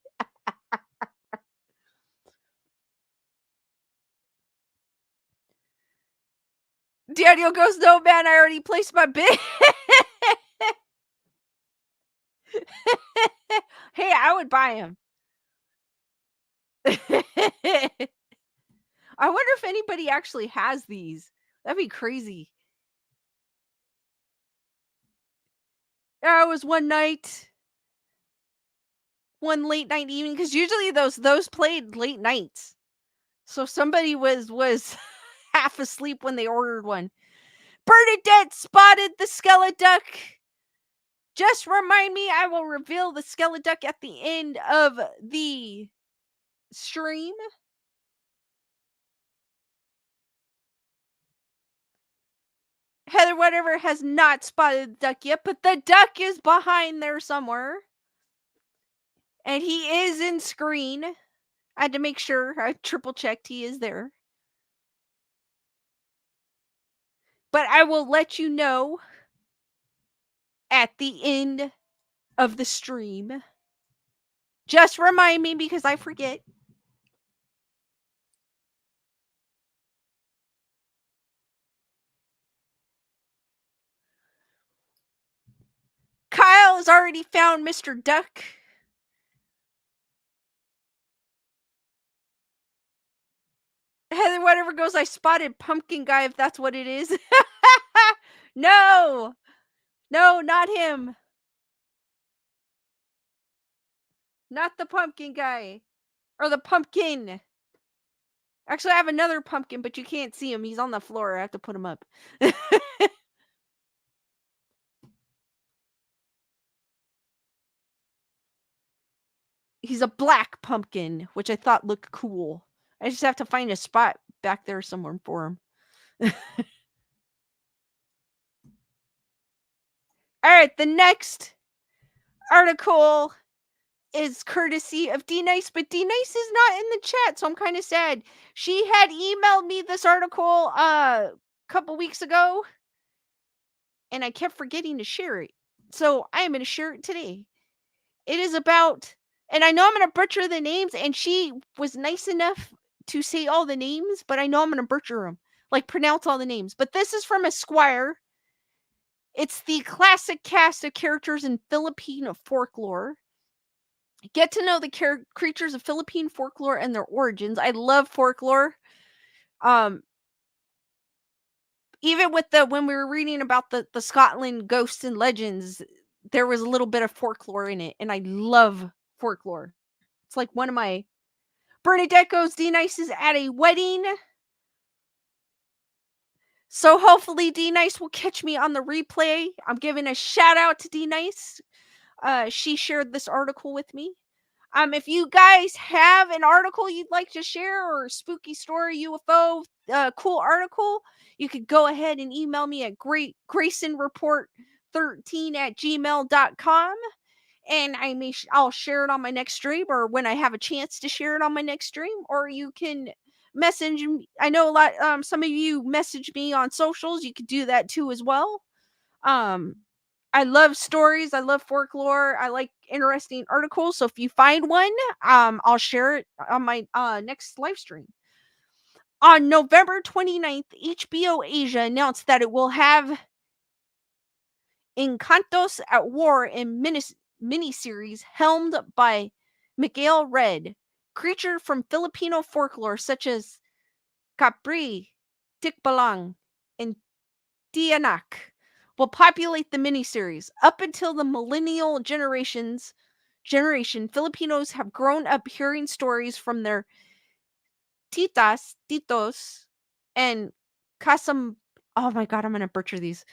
Daniel goes, no man, I already placed my bid. Hey, I would buy him. I wonder if anybody actually has these. That'd be crazy. It was one late night evening, because usually those played late nights. So somebody was half asleep when they ordered one. Bernadette spotted the skeleduck. Just remind me, I will reveal the skeleduck at the end of the stream. Heather whatever has not spotted the duck yet, but the duck is behind there somewhere. And he is in screen. I had to make sure. I triple checked he is there. But I will let you know at the end of the stream. Just remind me, because I forget. Kyle has already found Mr. Duck. Heather whatever goes, I spotted Pumpkin Guy, if that's what it is. No, not him. Not the Pumpkin Guy. Or the pumpkin. Actually, I have another pumpkin, but you can't see him. He's on the floor. I have to put him up. He's a black pumpkin, which I thought looked cool. I just have to find a spot back there somewhere for him. All right, the next article is courtesy of D-Nice, but D-Nice is not in the chat, so I'm kind of sad. She had emailed me this article a couple weeks ago, and I kept forgetting to share it. So I am going to share it today. It is about, and I know I'm going to butcher the names, and she was nice enough to say all the names, but I know I'm going to butcher them, like pronounce all the names. But this is from Esquire. It's the classic cast of characters in Philippine folklore. Get to know the creatures of Philippine folklore and their origins. I love folklore. Even with when we were reading about the Scotland ghosts and legends, there was a little bit of folklore in it, and I love folklore. It's like one of my Bernadette goes, D-Nice is at a wedding. So hopefully D-Nice will catch me on the replay. I'm giving a shout out to D-Nice. She shared this article with me. If you guys have an article you'd like to share, or a spooky story, UFO, cool article, you could go ahead and email me at graysonreport13@gmail.com. and I'll share it on my next stream, or when I have a chance to share it on my next stream, or you can message me. I know a lot some of you message me on socials. You could do that too as well. Um I love stories, I love folklore, I like interesting articles. So if you find one, I'll share it on my next live stream. On November 29th, HBO Asia announced that it will have Encantos at War in miniseries helmed by Miguel Red. Creature from Filipino folklore such as Capri, Tikbalang, and Tianak will populate the miniseries. Up until the millennial generation, Filipinos have grown up hearing stories from their titas, titos, and kasam. Oh my god, I'm gonna butcher these.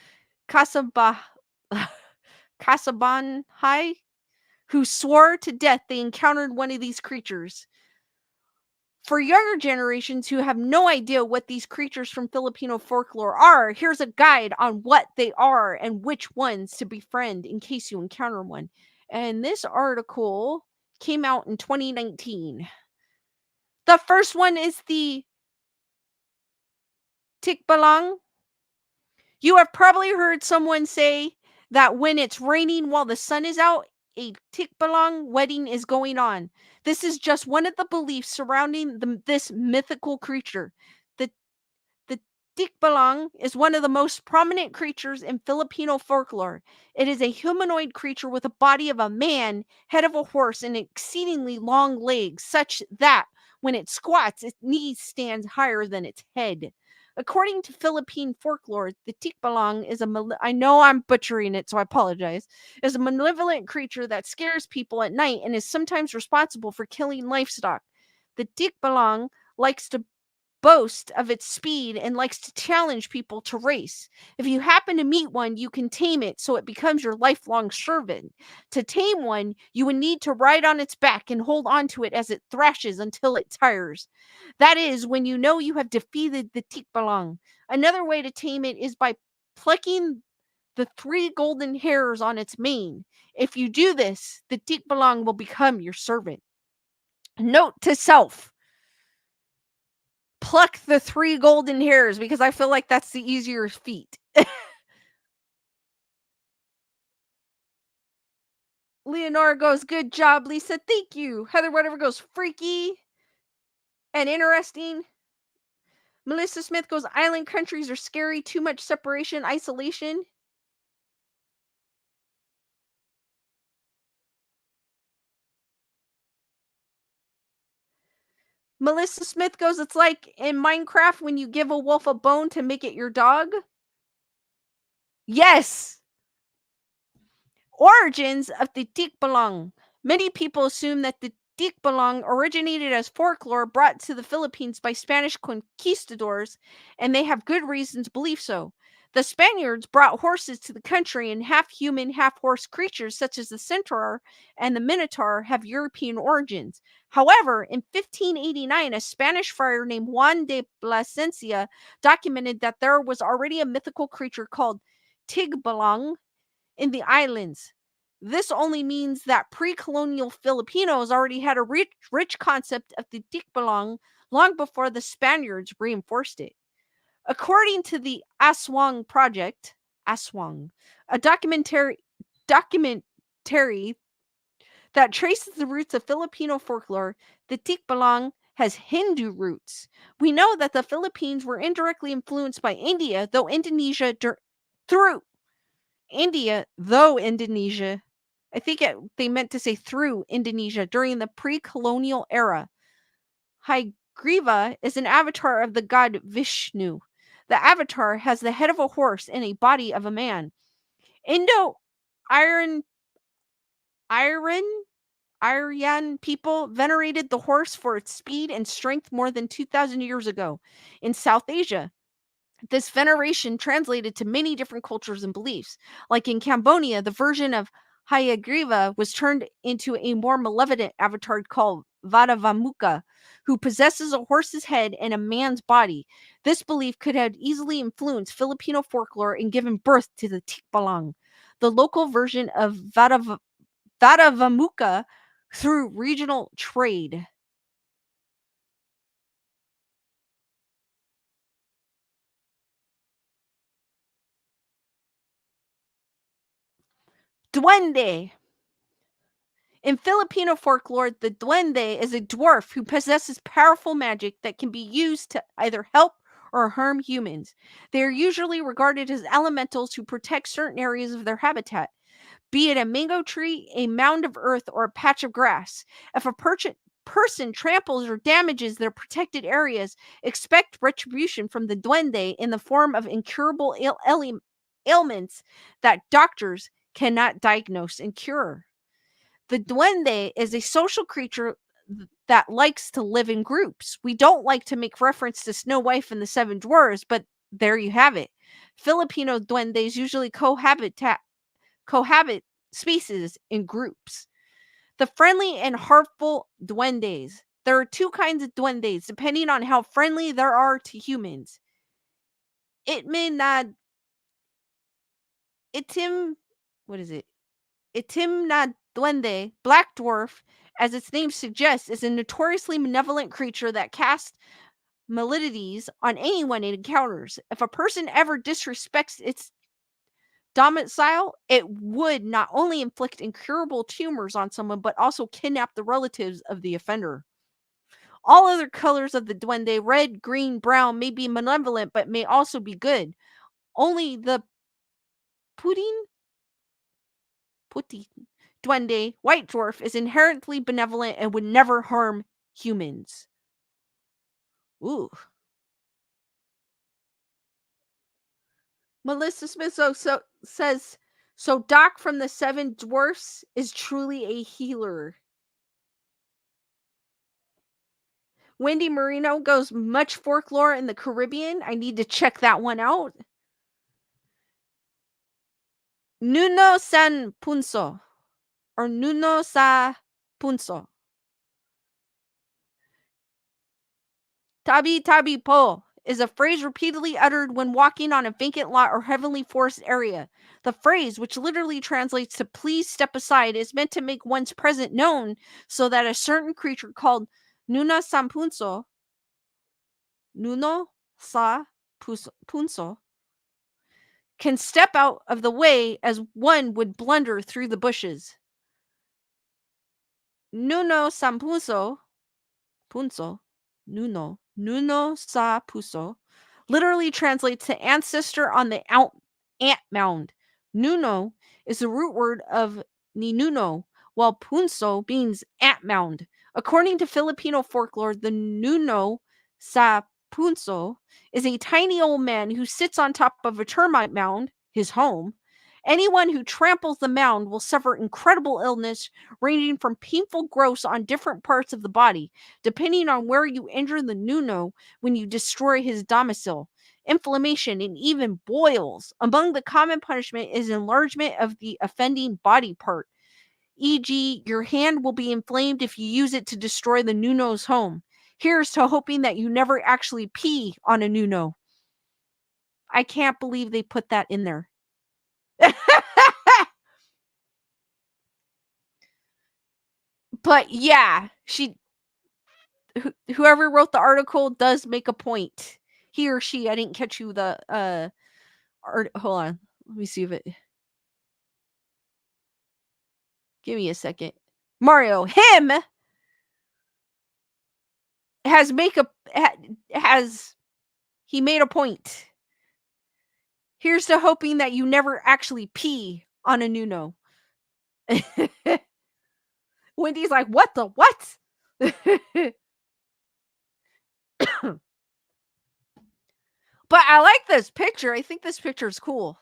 Kasabah, Kasabanhai, who swore to death they encountered one of these creatures. For younger generations who have no idea what these creatures from Filipino folklore are, here's a guide on what they are and which ones to befriend in case you encounter one. And this article came out in 2019. The first one is the Tikbalang. You have probably heard someone say that when it's raining while the sun is out, a Tikbalang wedding is going on. This is just one of the beliefs surrounding this mythical creature. The The tikbalang is one of the most prominent creatures in Filipino folklore. It is a humanoid creature with a body of a man, head of a horse, and exceedingly long legs, such that when it squats, its knees stand higher than its head. According to Philippine folklore, the tikbalang is I know I'm butchering it, so I apologize. Is a malevolent creature that scares people at night and is sometimes responsible for killing livestock. The tikbalang likes to boast of its speed and likes to challenge people to race. If you happen to meet one, you can tame it so it becomes your lifelong servant. To tame one, you would need to ride on its back and hold on to it as it thrashes until it tires. That is when you know you have defeated the tikbalang. Another way to tame it is by plucking the 3 golden hairs on its mane. If you do this, the tikbalang will become your servant. Note to self: pluck the 3 golden hairs, because I feel like that's the easier feat. Leonora goes, good job, Lisa. Thank you. Heather Whatever goes, freaky and interesting. Melissa Smith goes, island countries are scary. Too much separation, isolation. Melissa Smith goes, it's like in Minecraft when you give a wolf a bone to make it your dog. Yes. Origins of the tikbalang. Many people assume that the tikbalang originated as folklore brought to the Philippines by Spanish conquistadors, and they have good reason to believe so. The Spaniards brought horses to the country, and half-human, half-horse creatures such as the centaur and the minotaur have European origins. However, in 1589, a Spanish friar named Juan de Plasencia documented that there was already a mythical creature called Tigbalang in the islands. This only means that pre-colonial Filipinos already had a rich concept of the tikbalang long before the Spaniards reinforced it. According to the Aswang Project, a documentary that traces the roots of Filipino folklore, the tikbalang has Hindu roots. We know that the Philippines were indirectly influenced by India, though Indonesia I think they meant to say through Indonesia during the pre-colonial era. Hygriva is an avatar of the god Vishnu. The avatar has the head of a horse and a body of a man. Indo-Aryan people venerated the horse for its speed and strength more than 2,000 years ago. In South Asia, this veneration translated to many different cultures and beliefs. Like in Cambodia, the version of Hayagriva was turned into a more malevolent avatar called Vadavamuka, who possesses a horse's head and a man's body. This belief could have easily influenced Filipino folklore and given birth to the Tikbalang. The local version of Thadavamuka through regional trade. Duende. In Filipino folklore, the duende is a dwarf who possesses powerful magic that can be used to either help or harm humans. They are usually regarded as elementals who protect certain areas of their habitat, be it a mango tree, a mound of earth, or a patch of grass. If a person tramples or damages their protected areas, expect retribution from the duende in the form of incurable ailments that doctors cannot diagnose and cure. The duende is a social creature that likes to live in groups. We don't like to make reference to Snow White and the Seven Dwarfs, but there you have it. Filipino duendes usually cohabit species in groups. The friendly and harmful duendes. There are two kinds of duendes, depending on how friendly they are to humans. Itminad Itim what is it? Itimna Duende, Black Dwarf, as its name suggests, is a notoriously malevolent creature that casts maladies on anyone it encounters. If a person ever disrespects its domicile, it would not only inflict incurable tumors on someone, but also kidnap the relatives of the offender. All other colors of the duende, red, green, brown, may be malevolent, but may also be good. Only the pudding Putti duende, white dwarf, is inherently benevolent and would never harm humans. Ooh. Melissa Smith says, so Doc from the Seven Dwarfs is truly a healer. Wendy Marino goes, much folklore in the Caribbean. I need to check that one out. Nuno San Punso, or Nuno Sa Punso. Tabi tabi po is a phrase repeatedly uttered when walking on a vacant lot or heavily forest area. The phrase, which literally translates to please step aside, is meant to make one's presence known so that a certain creature called Nuna Sampunso, Nuno Sa Punso, can step out of the way as one would blunder through the bushes. Nuno Sampunso, Punso, Nuno Sa Puso, literally translates to ancestor on the ant mound. Nuno is the root word of Ninuno, while Punso means ant mound. According to Filipino folklore, the Nuno Sa Punso is a tiny old man who sits on top of a termite mound, his home. Anyone who tramples the mound will suffer incredible illness, ranging from painful growths on different parts of the body, depending on where you injure the Nuno when you destroy his domicile, inflammation, and even boils. Among the common punishment is enlargement of the offending body part, e.g., your hand will be inflamed if you use it to destroy the Nuno's home. Here's to hoping that you never actually pee on a Nuno. I can't believe they put that in there. But yeah, whoever wrote the article does make a point. He or she, I didn't catch you the hold on. Let me see if it give me a second. Mario, him has he made a point. Here's to hoping that you never actually pee on a Nuno. Wendy's like, what the what? But I like this picture. I think this picture is cool.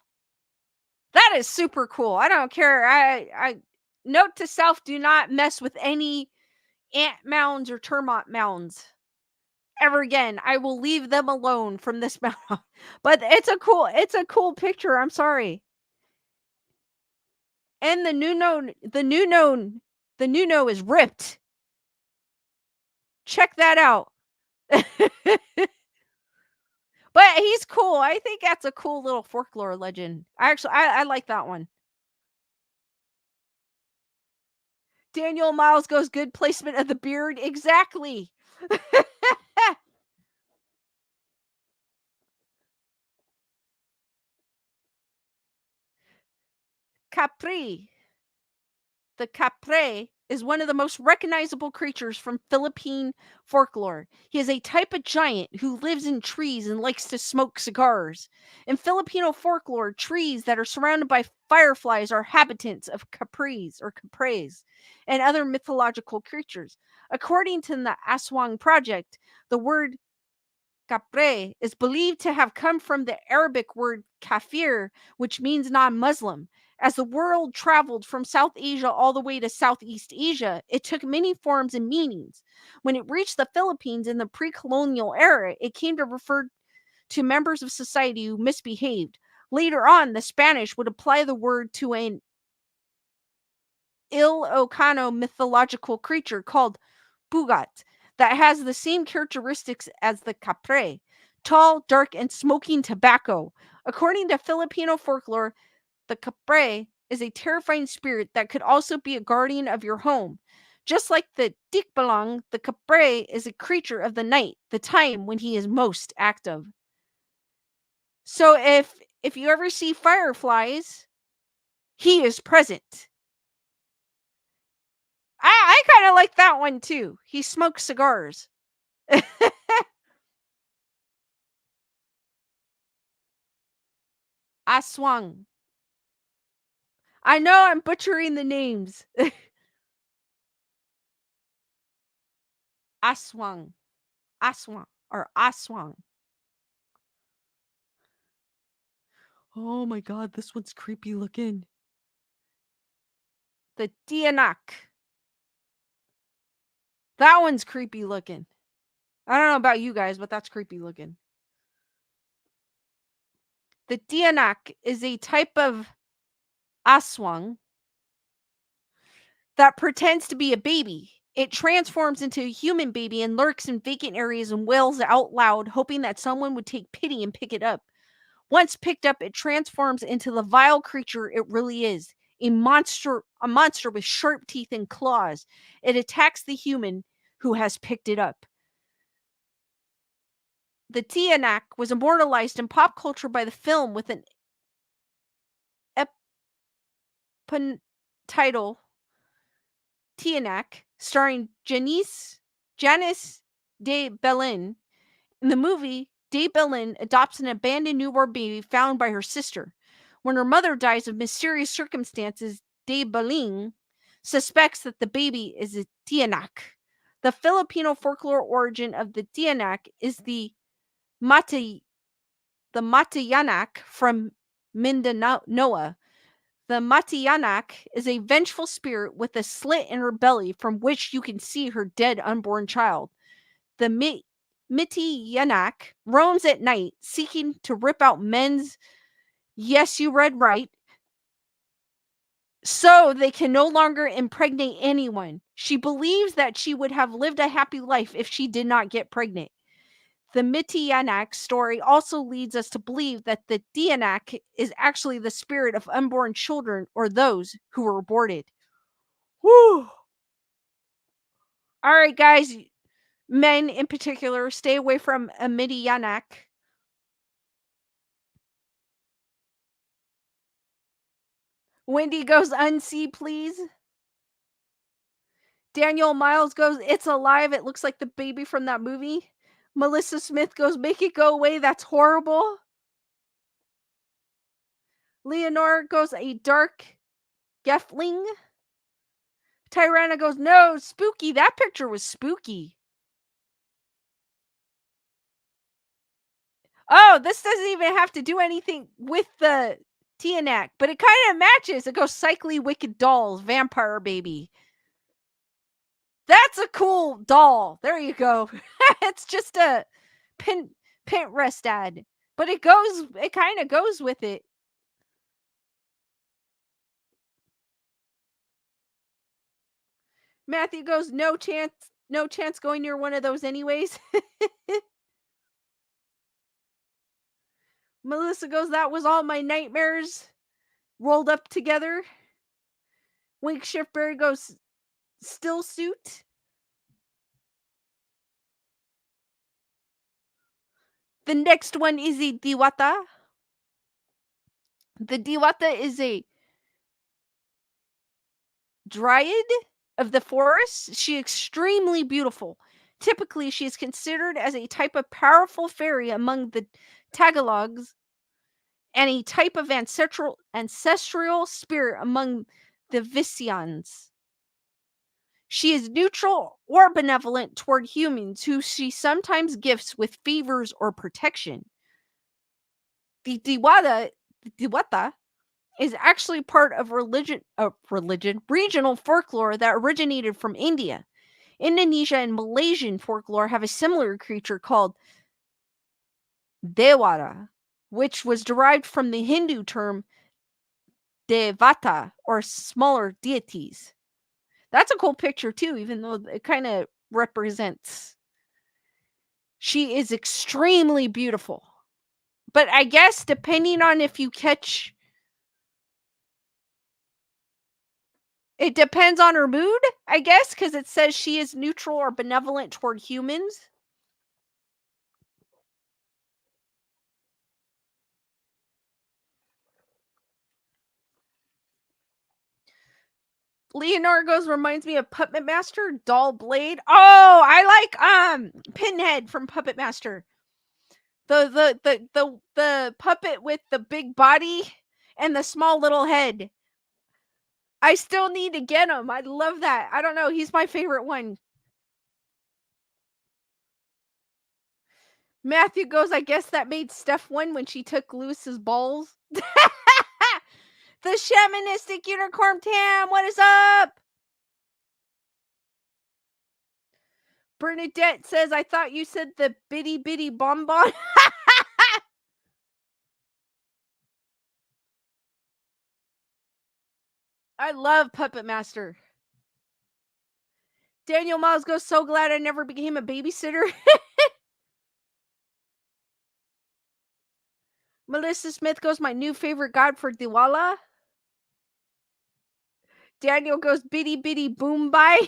That is super cool. I don't care. I note to self: do not mess with any ant mounds or termite mounds ever again. I will leave them alone from this mound. But it's a cool picture. I'm sorry. And the Nuno is ripped. Check that out. But he's cool. I think that's a cool little folklore legend. I like that one. Daniel Miles goes, good placement of the beard. Exactly. Capri. The Capre is one of the most recognizable creatures from Philippine folklore. He is a type of giant who lives in trees and likes to smoke cigars. In Filipino folklore, trees that are surrounded by fireflies are habitants of capres and other mythological creatures. According to the Aswang Project, the word Capre is believed to have come from the Arabic word kafir, which means non Muslim. As the world traveled from South Asia all the way to Southeast Asia, it took many forms and meanings. When it reached the Philippines in the pre colonial era, it came to refer to members of society who misbehaved. Later on, the Spanish would apply the word to an Ilocano mythological creature called Pugat that has the same characteristics as the capre: tall, dark, and smoking tobacco. According to Filipino folklore, the capre is a terrifying spirit that could also be a guardian of your home. Just like the tikbalang, the capre is a creature of the night, the time when he is most active. So if you ever see fireflies, he is present. I kind of like that one too. He smokes cigars. Aswang. I know I'm butchering the names. Aswang. Aswang. Or Aswang. Oh my god, this one's creepy looking. The Dianak. That one's creepy looking. I don't know about you guys, but that's creepy looking. The Dianak is a type of Aswang that pretends to be a baby. It transforms into a human baby and lurks in vacant areas and wails out loud, hoping that someone would take pity and pick it up. Once picked up, it transforms into the vile creature it really is, a monster with sharp teeth and claws. It attacks the human who has picked it up. The Tianak was immortalized in pop culture by the film with an epon title, Tianak, starring Janice de Belen. In the movie, de Belen adopts an abandoned newborn baby found by her sister. When her mother dies of mysterious circumstances, de Belen suspects that the baby is a Tianak. The Filipino folklore origin of the Tianak is the Mati the Matiyanak from Mindanao. The Matiyanak is a vengeful spirit with a slit in her belly from which you can see her dead unborn child. The Mitiyanak roams at night, seeking to rip out men's, yes, you read right, so they can no longer impregnate anyone. She believes that she would have lived a happy life if she did not get pregnant. The Mitiyanak story also leads us to believe that the Dianak is actually the spirit of unborn children or those who were aborted. Whew. All right, guys, men in particular, stay away from a Mitiyanak. Wendy goes, unsee, please. Daniel Miles goes, it's alive. It looks like the baby from that movie. Melissa Smith goes, make it go away. That's horrible. Leonore goes, a dark Geffling. Tyrana goes, no, spooky. That picture was spooky. Oh, this doesn't even have to do anything with the Tianak, but it kind of matches. It goes Cycly Wicked Dolls, Vampire Baby. That's a cool doll. There you go. It's just a Pinterest ad, but it kind of goes with it. Matthew goes, no chance going near one of those anyways. Melissa goes, that was all my nightmares rolled up together. Wink Shiftberry goes, still suit. The next one is a diwata. The diwata is a dryad of the forest. She is extremely beautiful. Typically, she is considered as a type of powerful fairy among the Tagalogs and a type of ancestral spirit among the Visians. She is neutral or benevolent toward humans who she sometimes gifts with favors or protection. The Diwata is actually part of regional folklore that originated from India. Indonesia and Malaysian folklore have a similar creature called Dewata, which was derived from the Hindu term Devata, or smaller deities. That's a cool picture too, even though it kind of represents. She is extremely beautiful. But I guess depending on if you catch, it depends on her mood, I guess, because it says she is neutral or benevolent toward humans. Leonardo's reminds me of Puppet Master, Doll Blade. Oh, I like Pinhead from Puppet Master. The puppet with the big body and the small little head. I still need to get him. I love that. I don't know. He's my favorite one. Matthew goes, I guess that made Steph win when she took Lewis's balls. The shamanistic unicorn Tam, what is up? Bernadette says, I thought you said the bitty bitty bonbon. I love Puppet Master. Daniel Miles goes, so glad I never became a babysitter. Melissa Smith goes, my new favorite god for Diwala. Daniel goes, bitty bitty boom bye.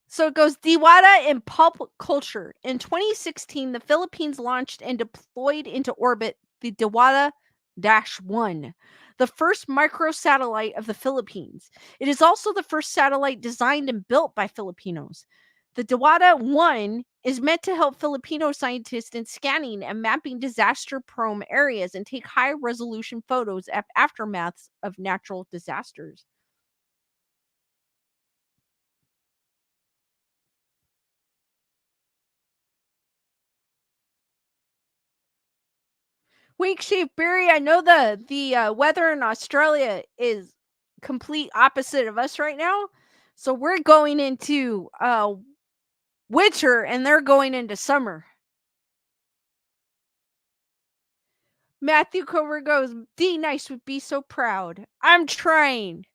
So it goes Diwata in pop culture. In 2016, the Philippines launched and deployed into orbit the Diwata-1, the first microsatellite of the Philippines. It is also the first satellite designed and built by Filipinos. The Diwata-1 is meant to help Filipino scientists in scanning and mapping disaster-prone areas and take high-resolution photos of aftermaths of natural disasters. Wake Shave Berry, I know the weather in Australia is complete opposite of us right now. So we're going into winter and they're going into summer. Matthew Cover goes, D Nice would be so proud. I'm trying.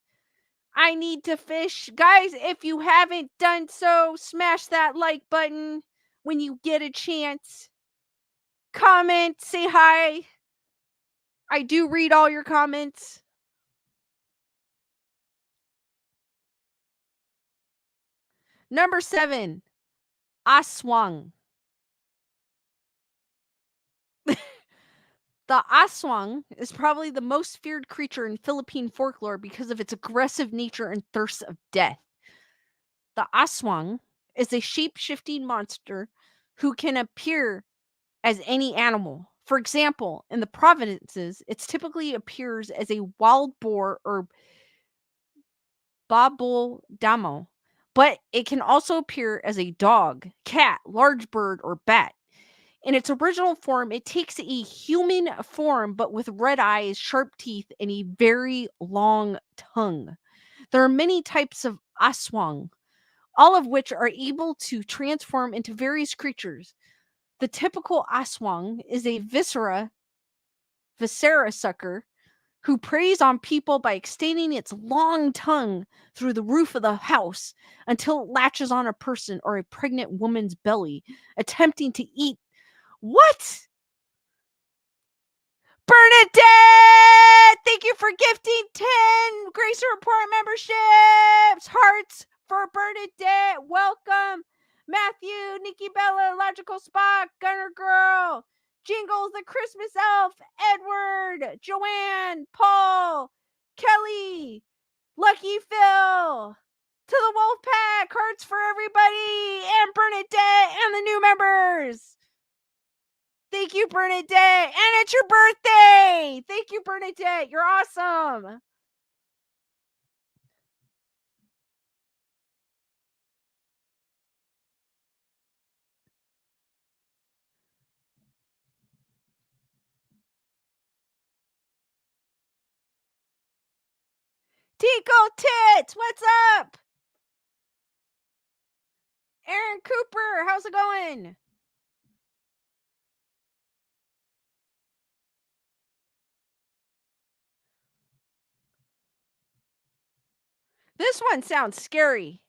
I need to fish. Guys, if you haven't done so, smash that like button when you get a chance. Comment, say hi. I do read all your comments. Number 7, Aswang. The aswang is probably the most feared creature in Philippine folklore because of its aggressive nature and thirst of death. The aswang is a shape-shifting monster who can appear as any animal. For example, in the provinces, it typically appears as a wild boar or babol damo, but it can also appear as a dog, cat, large bird, or bat. In its original form, it takes a human form, but with red eyes, sharp teeth, and a very long tongue. There are many types of aswang, all of which are able to transform into various creatures. The typical aswang is a viscera sucker who preys on people by extending its long tongue through the roof of the house until it latches on a person or a pregnant woman's belly, attempting to eat. What? Bernadette! Thank you for gifting 10 Grace Report memberships. Hearts for Bernadette. Welcome. Matthew, Nikki Bella, Logical Spock, Gunner Girl, Jingles, the Christmas Elf, Edward, Joanne, Paul, Kelly, Lucky Phil, to the Wolf Pack, hearts for everybody, and Bernadette and the new members. Thank you, Bernadette. And it's your birthday. Thank you, Bernadette. You're awesome. Tico Tits, what's up? Aaron Cooper, how's it going? This one sounds scary.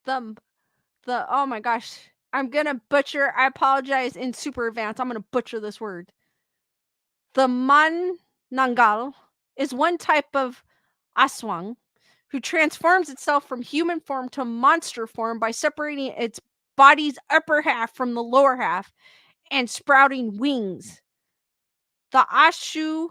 The oh my gosh, I'm gonna butcher. I apologize in super advance. I'm gonna butcher this word. The Manangal is one type of aswang who transforms itself from human form to monster form by separating its body's upper half from the lower half and sprouting wings. The Ashuan,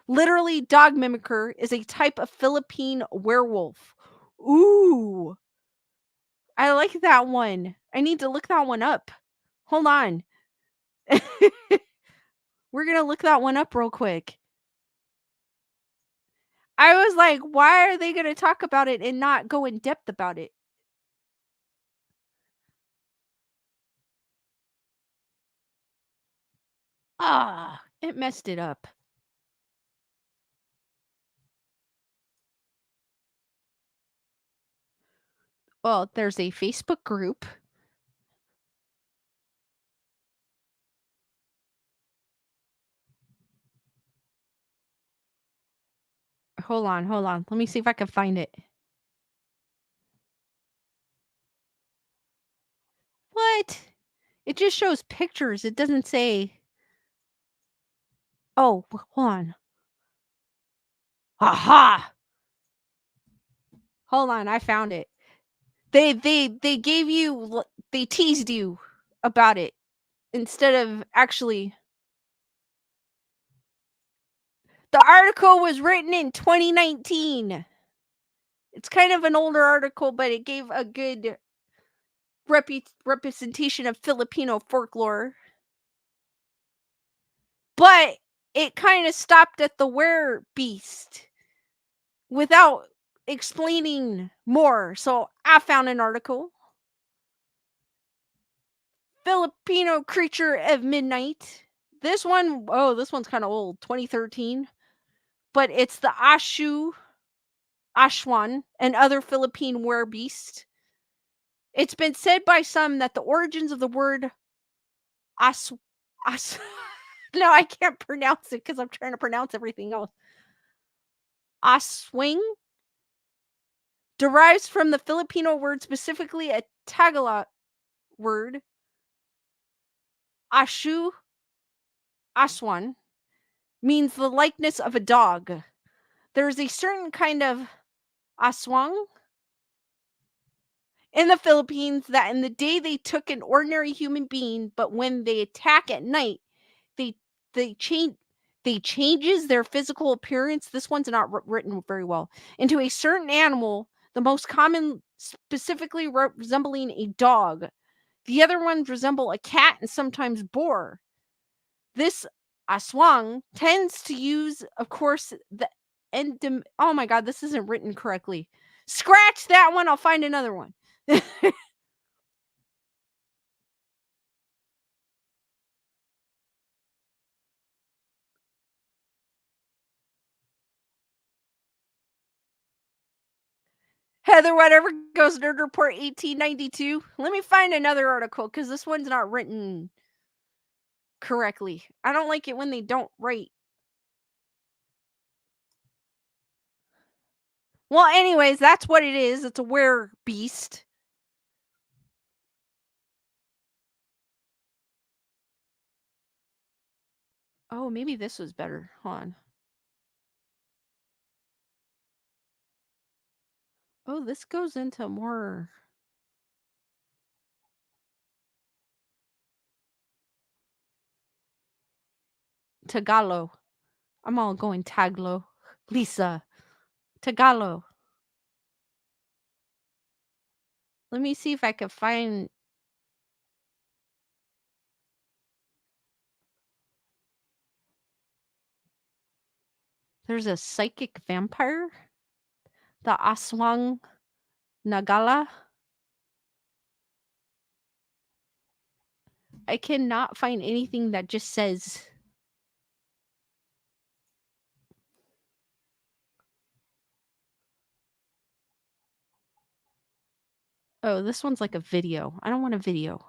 literally dog mimicker, is a type of Philippine werewolf. Ooh, I like that one. I need to look that one up. Hold on. We're going to look that one up real quick. I was like, why are they going to talk about it and not go in depth about it? It messed it up. Well, there's a Facebook group. Hold on. Let me see if I can find it. What? It just shows pictures. It doesn't say. Oh, hold on. Aha! Hold on, I found it. They gave you, they teased you about it instead of actually. The article was written in 2019. It's kind of an older article, but it gave a good representation of Filipino folklore. But it kind of stopped at the were-beast without explaining more. So I found an article. Filipino creature of midnight. This one's kind of old, 2013. But it's the Ashwan, and other Philippine werebeast. It's been said by some that the origins of the word no, I can't pronounce it because I'm trying to pronounce everything else. Aswang derives from the Filipino word, specifically a Tagalog word, aswan, means the likeness of a dog. There is a certain kind of aswang in the Philippines that in the day they took an ordinary human being, but when they attack at night, they changes their physical appearance. This one's not written very well. Into a certain animal, the most common specifically resembling a dog. The other ones resemble a cat and sometimes boar. This aswang tends to use, of course, the oh my god, this isn't written correctly. Scratch that one, I'll find another one. Heather, whatever goes Nerd Report 1892. Let me find another article because this one's not written correctly. I don't like it when they don't write. Well, anyways, that's what it is. It's a were beast. Oh, maybe this was better. Hold on. Oh, this goes into more Tagalog. I'm all going Tagalog. Lisa. Tagalog. Let me see if I can find. There's a psychic vampire. The Aswang Nagala. I cannot find anything that just says. Oh, this one's like a video. I don't want a video.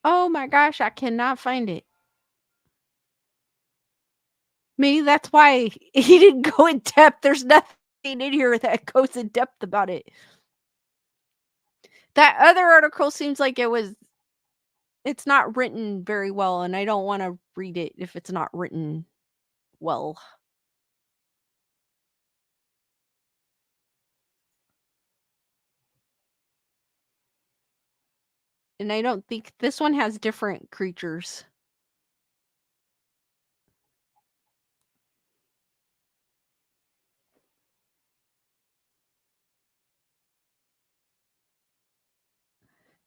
Oh my gosh, I cannot find it. Maybe that's why he didn't go in depth. There's nothing in here that goes in depth about it. That other article seems like it's not written very well, and I don't want to read it if it's not written well. And I don't think this one has different creatures.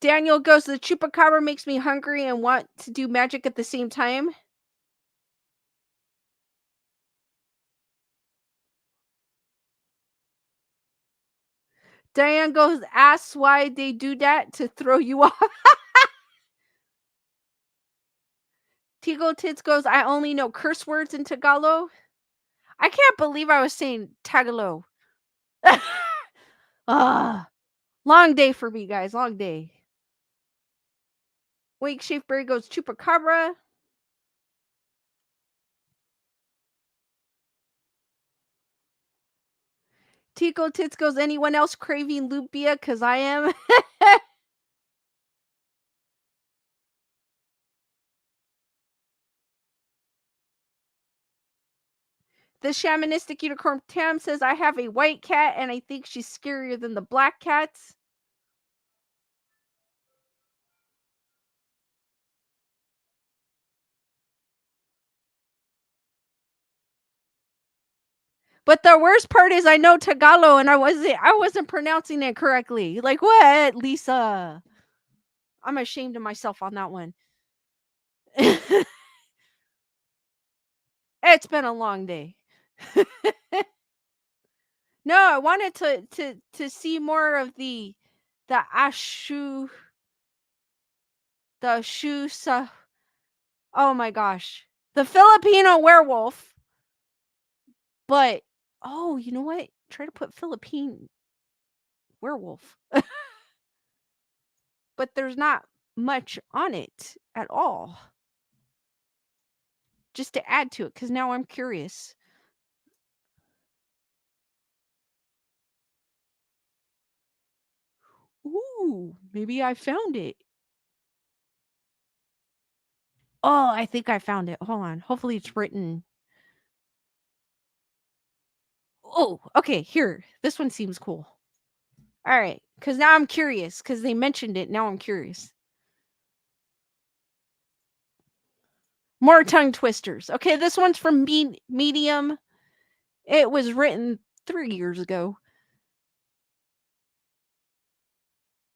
Daniel goes, the chupacabra makes me hungry and want to do magic at the same time. Diane goes, asks why they do that to throw you off. Tigo Tits goes, I only know curse words in Tagalog. I can't believe I was saying Tagalog. Long day for me, guys. Long day. Wake Shapeberry goes, chupacabra. Tico Tits goes, anyone else craving lumpia? Because I am. The shamanistic unicorn Tam says, I have a white cat and I think she's scarier than the black cats. But the worst part is I know Tagalog and I wasn't pronouncing it correctly. Like what, Lisa? I'm ashamed of myself on that one. It's been a long day. No, I wanted to see more of the ashu the shusa. Oh my gosh. The Filipino werewolf. But oh, you know what? Try to put Philippine werewolf. But there's not much on it at all. Just to add to it, because now I'm curious. Ooh, maybe I found it. Oh, I think I found it. Hold on. Hopefully it's written. Oh, okay. Here. This one seems cool. All right. Because now I'm curious. Because they mentioned it. Now I'm curious. More tongue twisters. Okay, this one's from Medium. It was written 3 years ago.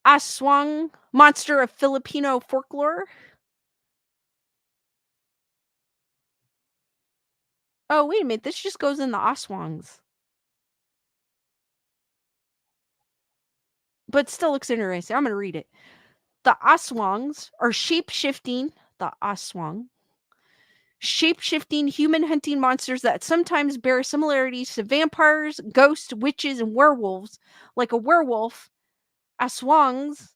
Aswang, monster of Filipino folklore. Oh, wait a minute. This just goes in the Aswangs. But still looks interesting. I'm going to read it. The Aswangs are shape-shifting. The Aswang. Shape-shifting human hunting monsters that sometimes bear similarities to vampires, ghosts, witches, and werewolves. Like a werewolf, Aswangs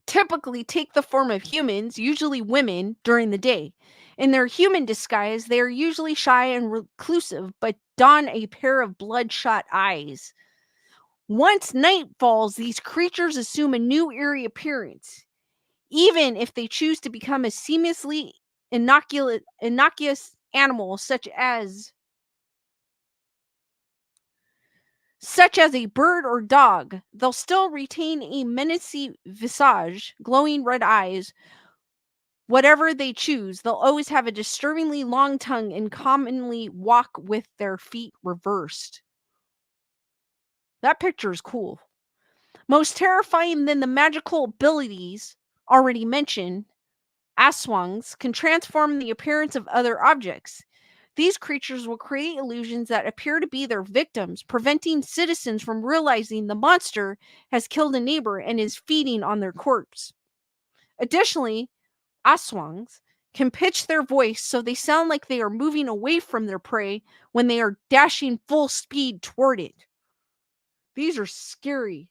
typically take the form of humans, usually women, during the day. In their human disguise, they are usually shy and reclusive, but don a pair of bloodshot eyes. Once night falls, these creatures assume a new eerie appearance, even if they choose to become a seamlessly innocuous animal such as a bird or dog. They'll still retain a menacing visage, glowing red eyes. Whatever they choose, they'll always have a disturbingly long tongue and commonly walk with their feet reversed. That picture is cool. Most terrifying than the magical abilities already mentioned, aswangs can transform the appearance of other objects. These creatures will create illusions that appear to be their victims, preventing citizens from realizing the monster has killed a neighbor and is feeding on their corpse. Additionally, aswangs can pitch their voice so they sound like they are moving away from their prey when they are dashing full speed toward it. These are scary.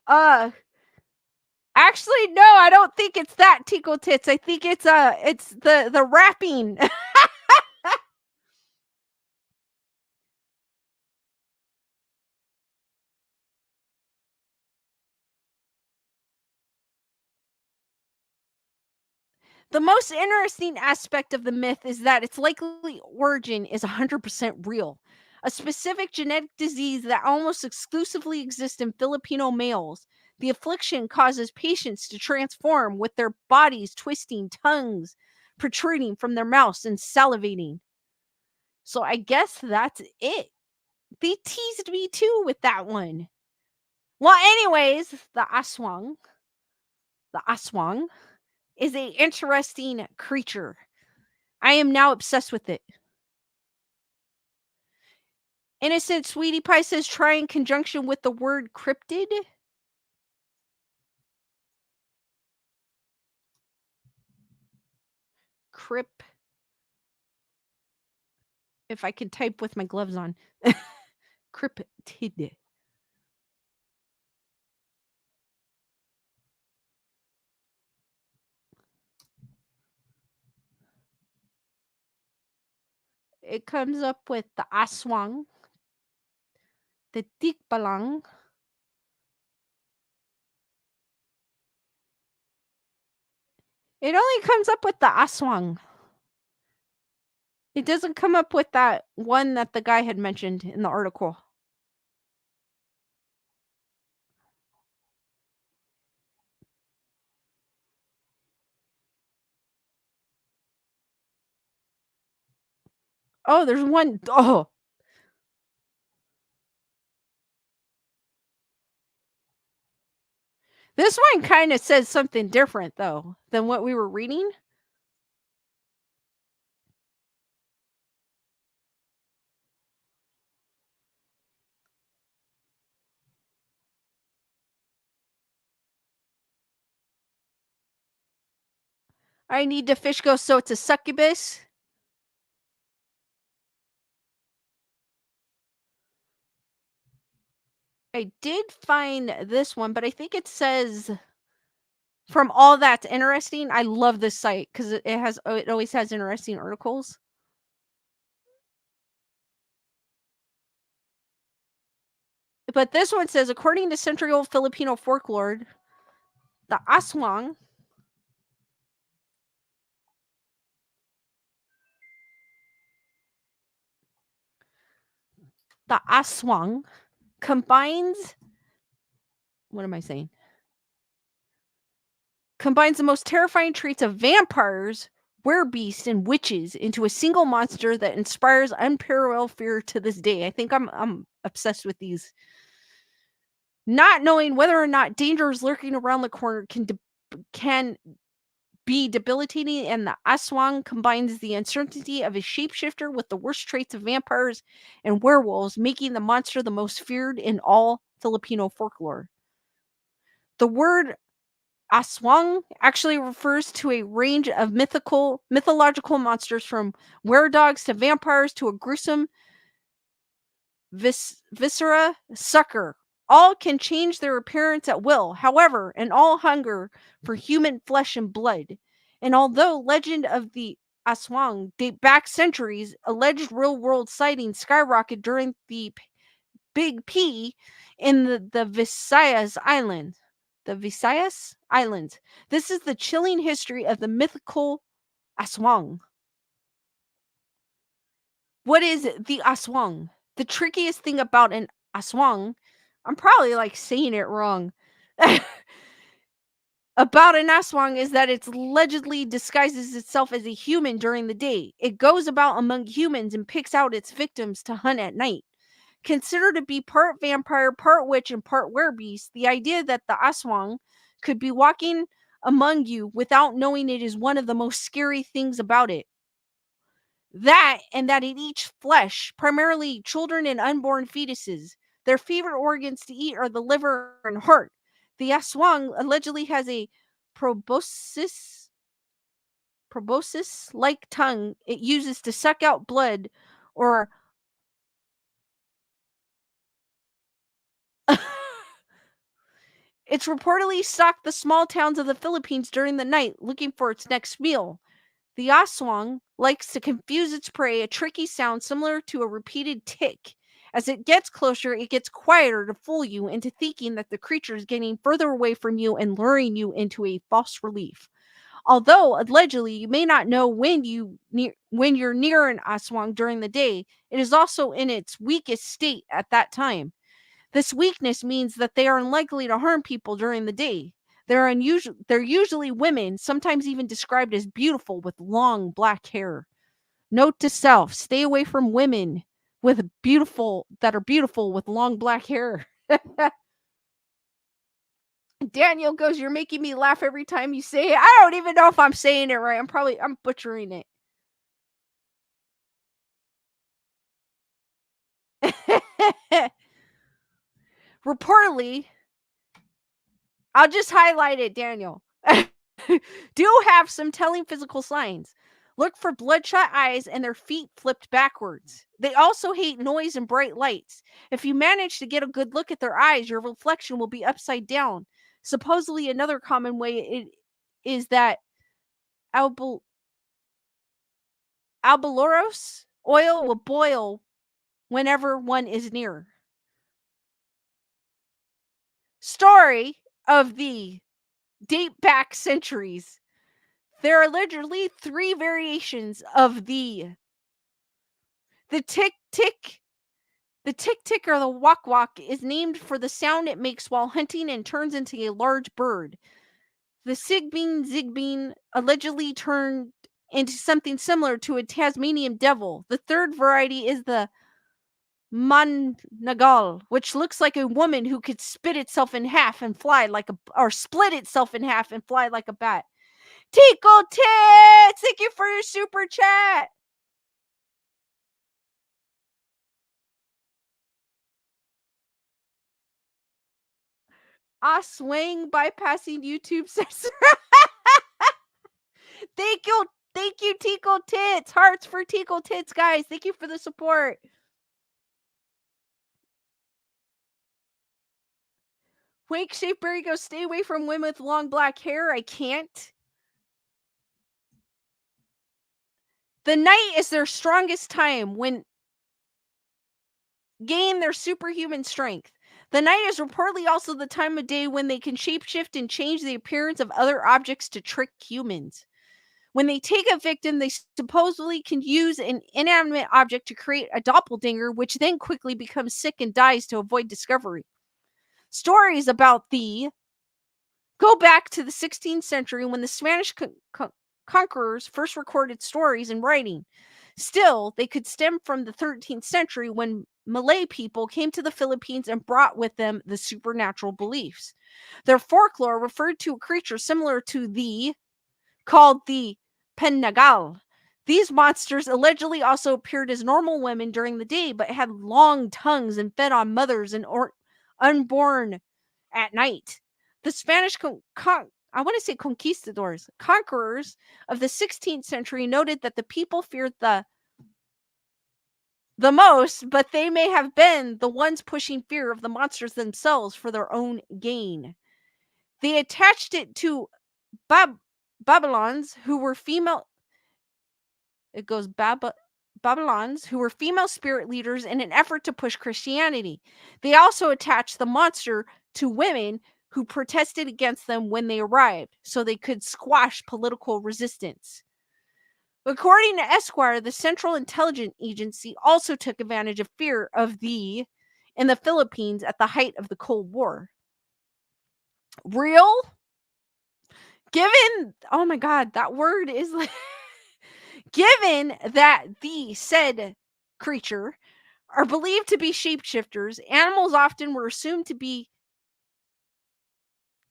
Uh Actually, no, I don't think it's that tickle tits. I think it's the rapping. The most interesting aspect of the myth is that its likely origin is 100% real. A specific genetic disease that almost exclusively exists in Filipino males. The affliction causes patients to transform with their bodies twisting, tongues protruding from their mouths, and salivating. So I guess that's it. They teased me too with that one. Well, anyways, the aswang is a interesting creature. I am now obsessed with it. Innocent Sweetie Pie says try in conjunction with the word cryptid. Crypt. If I could type with my gloves on. Cryptid. It comes up with the aswang, the tikbalang. It only comes up with the aswang. It doesn't come up with that one that the guy had mentioned in the article. Oh, there's one. Oh. This one kind of says something different, though, than what we were reading. I need to fish go, so it's a succubus. I did find this one, but I think it says from all that's interesting. I love this site because it always has interesting articles. But this one says, according to century-old Filipino folklore, the aswang combines what am I saying? Combines the most terrifying traits of vampires, werebeasts, and witches into a single monster that inspires unparalleled fear to this day. I think I'm obsessed with these. Not knowing whether or not danger is lurking around the corner can be debilitating, and the aswang combines the uncertainty of a shapeshifter with the worst traits of vampires and werewolves, making the monster the most feared in all Filipino folklore. The word aswang actually refers to a range of mythological monsters from weredogs to vampires to a gruesome viscera sucker. All can change their appearance at will, however, and all hunger for human flesh and blood. And although legend of the Aswang date back centuries. Alleged real-world sightings skyrocket during the Big P in the Visayas Islands. The Visayas Islands. This is the chilling history of the mythical Aswang. What is the Aswang? The trickiest thing about an Aswang, I'm probably like saying it wrong. About an Aswang is that it allegedly disguises itself as a human during the day. It goes about among humans and picks out its victims to hunt at night. Considered to be part vampire, part witch, and part werebeast, the idea that the Aswang could be walking among you without knowing it is one of the most scary things about it. That and that it eats flesh, primarily children and unborn fetuses. Their favorite organs to eat are the liver and heart. The Aswang allegedly has a proboscis like tongue it uses to suck out blood or it's reportedly stalked the small towns of the Philippines during the night looking for its next meal. The aswang likes to confuse its prey, a tricky sound similar to a repeated tick. As it gets closer, it gets quieter to fool you into thinking that the creature is getting further away from you and luring you into a false relief. Although allegedly you may not know when you're near an aswang during the day, it is also in its weakest state at that time. This weakness means that they are unlikely to harm people during the day. They're usually women, sometimes even described as beautiful with long black hair. Note to self, stay away from women that are beautiful with long black hair. Daniel goes, "You're making me laugh every time you say it." I don't even know if I'm saying it right. I'm butchering it. Reportedly, I'll just highlight it, Daniel. Do have some telling physical signs. Look for bloodshot eyes and their feet flipped backwards. They also hate noise and bright lights. If you manage to get a good look at their eyes, your reflection will be upside down. Supposedly, another common way it is that albal- albalos oil will boil whenever one is near. Story of the date back centuries. There are allegedly three variations of the tick tick. The tick tick or the wok wok is named for the sound it makes while hunting and turns into a large bird. The sigbeen zigbeen allegedly turned into something similar to a Tasmanian devil. The third variety is the Mannagal, which looks like a woman who could split itself in half and fly like a bat. Tickle tits! Thank you for your super chat. I swing bypassing YouTube censor. Thank you, Tickle Tits. Hearts for Tickle Tits, guys. Thank you for the support. Wake Shapeberry goes, "Stay away from women with long black hair." I can't. The night is their strongest time when gain their superhuman strength. The night is reportedly also the time of day when they can shapeshift and change the appearance of other objects to trick humans. When they take a victim, they supposedly can use an inanimate object to create a doppelganger, which then quickly becomes sick and dies to avoid discovery. Stories about the go back to the 16th century when the Spanish conquerors first recorded stories in writing. Still, they could stem from the 13th century when Malay people came to the Philippines and brought with them the supernatural beliefs. Their folklore referred to a creature similar to called the Pennagal. These monsters allegedly also appeared as normal women during the day, but had long tongues and fed on mothers and unborn at night. The Spanish I want to say conquistadors, conquerors of the 16th century noted that the people feared the most, but they may have been the ones pushing fear of the monsters themselves for their own gain. They attached it to Babylons, who were female It goes Babylons, who were female spirit leaders in an effort to push Christianity. They also attached the monster to women who protested against them when they arrived, so they could squash political resistance. According to Esquire, the Central Intelligence Agency also took advantage of fear of the in the Philippines at the height of the Cold War. Real? Given, oh my God, that word is like, given that the said creature are believed to be shapeshifters, animals often were assumed to be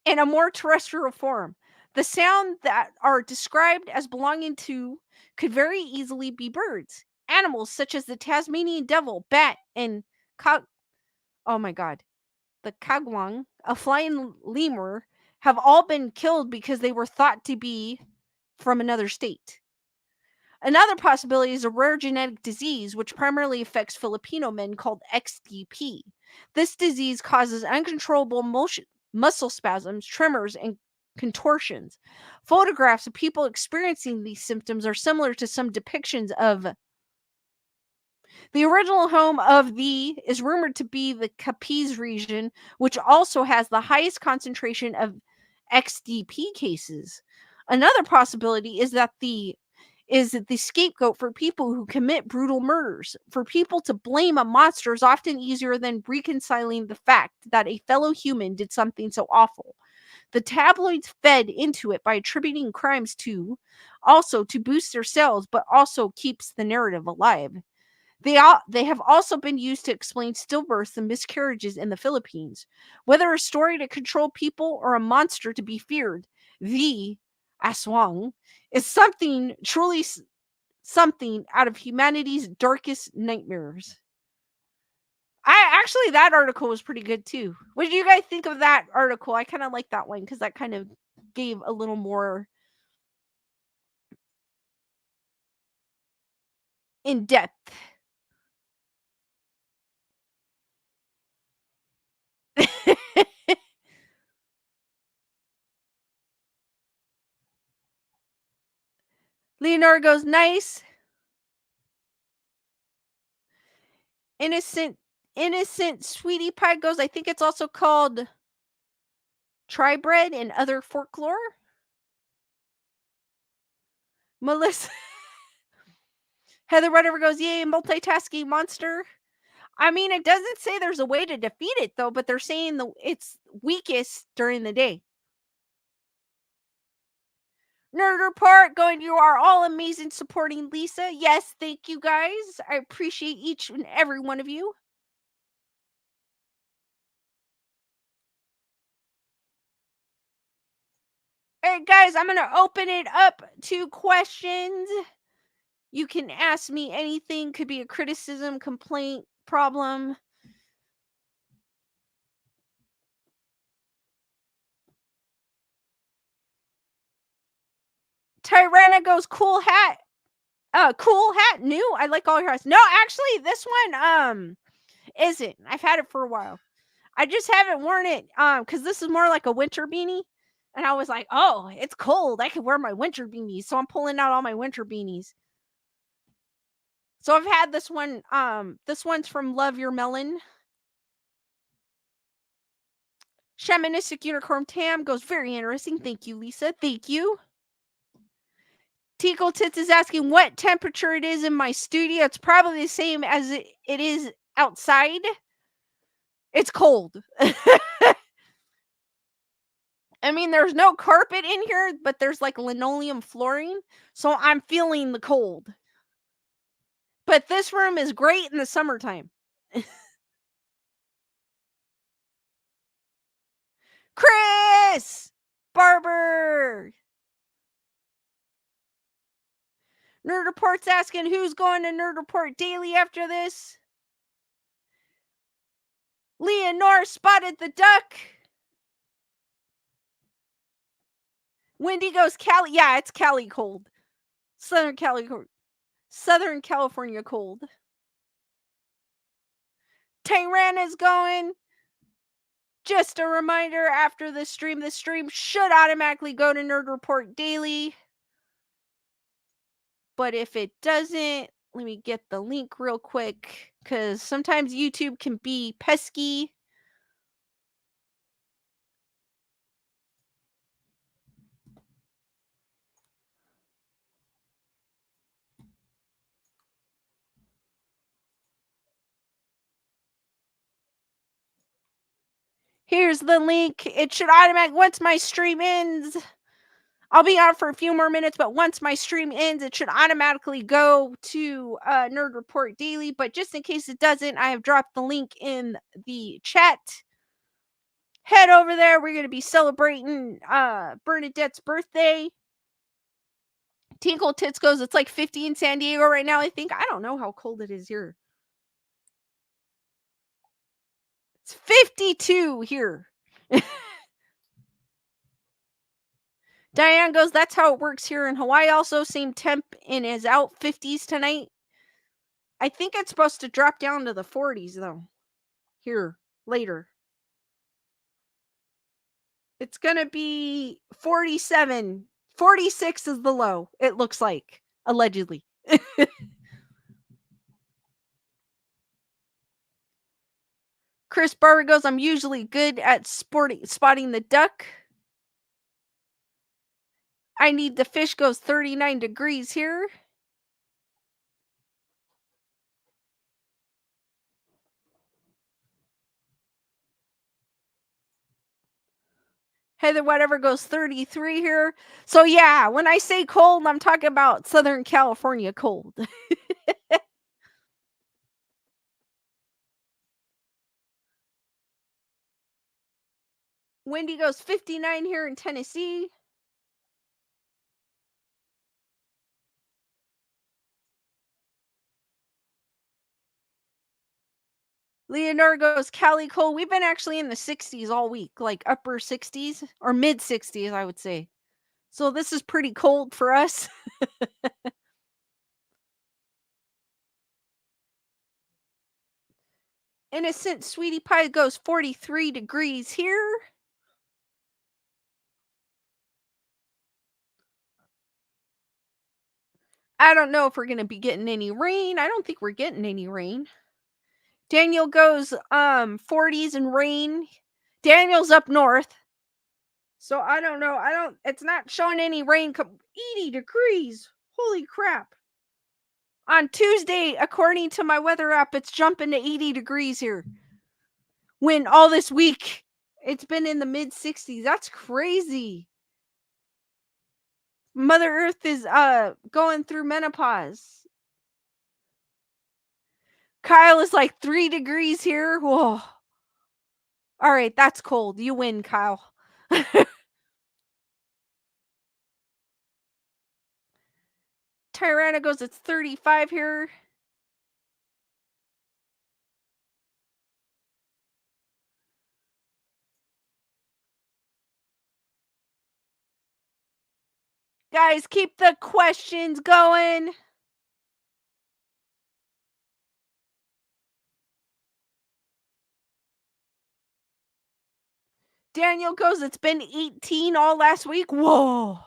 in a more terrestrial form. The sound that are described as belonging to could very easily be birds. Animals such as the Tasmanian devil, bat, and oh my God, the kagwang, a flying lemur, have all been killed because they were thought to be from another state. Another possibility is a rare genetic disease which primarily affects Filipino men called XDP. This disease causes uncontrollable muscle spasms, tremors, and contortions. Photographs of people experiencing these symptoms are similar to some depictions of the original home of the is rumored to be the Capiz region, which also has the highest concentration of XDP cases. Another possibility is that the scapegoat for people who commit brutal murders. For people to blame a monster is often easier than reconciling the fact that a fellow human did something so awful. The tabloids fed into it by attributing crimes to boost their sales, but also keeps the narrative alive. They have also been used to explain stillbirths and miscarriages in the Philippines. Whether a story to control people or a monster to be feared, the aswang is something out of humanity's darkest nightmares. That article was pretty good too. What did you guys think of that article? I kind of like that one because that kind of gave a little more in depth. Leonardo goes, nice. Innocent Sweetie Pie goes, I think it's also called Tribread and Other Folklore. Melissa Heather whatever goes, yay, multitasking monster. I mean, it doesn't say there's a way to defeat it though, but they're saying it's weakest during the day. Nerd Report going, you are all amazing supporting Lisa. Yes, thank you guys. I appreciate each and every one of you. All right, guys, I'm going to open it up to questions. You can ask me anything. Could be a criticism, complaint, problem. Tyranna goes, cool hat. Cool hat, new. I like all your hats. No, actually, this one isn't. I've had it for a while. I just haven't worn it because this is more like a winter beanie. And I was like, oh, it's cold. I can wear my winter beanies. So I'm pulling out all my winter beanies. So I've had this one. This one's from Love Your Melon. Shamanistic Unicorn Tam goes, very interesting. Thank you, Lisa. Thank you. Tickle Tits is asking what temperature it is in my studio. It's probably the same as it is outside. It's cold. I mean, there's no carpet in here, but there's like linoleum flooring. So I'm feeling the cold. But this room is great in the summertime. Chris! Barber! Nerd Report's asking who's going to Nerd Report Daily after this. Leonore spotted the duck. Wendy goes, Cali. Yeah, it's Cali cold. Southern California cold. Tyranna's going. Just a reminder, after the stream should automatically go to Nerd Report Daily. But if it doesn't, let me get the link real quick because sometimes YouTube can be pesky. Here's the link. It should automatically, once my stream ends, I'll be on for a few more minutes, but once my stream ends, it should automatically go to Nerd Report Daily. But just in case it doesn't, I have dropped the link in the chat. Head over there. We're going to be celebrating Bernadette's birthday. Tinkle Tits goes, it's like 50 in San Diego right now, I think. I don't know how cold it is here. It's 52 here. Diane goes, that's how it works here in Hawaii. Also, same temp and is out 50s tonight. I think it's supposed to drop down to the 40s, though. Here, later. It's going to be 47. 46 is the low, it looks like, allegedly. Chris Barber goes, I'm usually good at spotting the duck. I need the fish goes 39 degrees here. Heather whatever goes 33 here. So yeah, when I say cold, I'm talking about Southern California cold. Wendy goes 59 here in Tennessee. Leonora goes, Cali cold. We've been actually in the 60s all week, like upper 60s or mid 60s, I would say. So this is pretty cold for us. Innocent Sweetie Pie goes 43 degrees here. I don't know if we're going to be getting any rain. I don't think we're getting any rain. Daniel goes 40s and rain. Daniel's up north. So I don't know. It's not showing any rain. 80 degrees. Holy crap. On Tuesday, according to my weather app, it's jumping to 80 degrees here. When all this week, it's been in the mid 60s. That's crazy. Mother Earth is going through menopause. Kyle is like 3 degrees here. Whoa. All right, that's cold. You win, Kyle. Tyrana goes, it's 35 here. Guys, keep the questions going. Daniel goes, it's been 18 all last week. Whoa.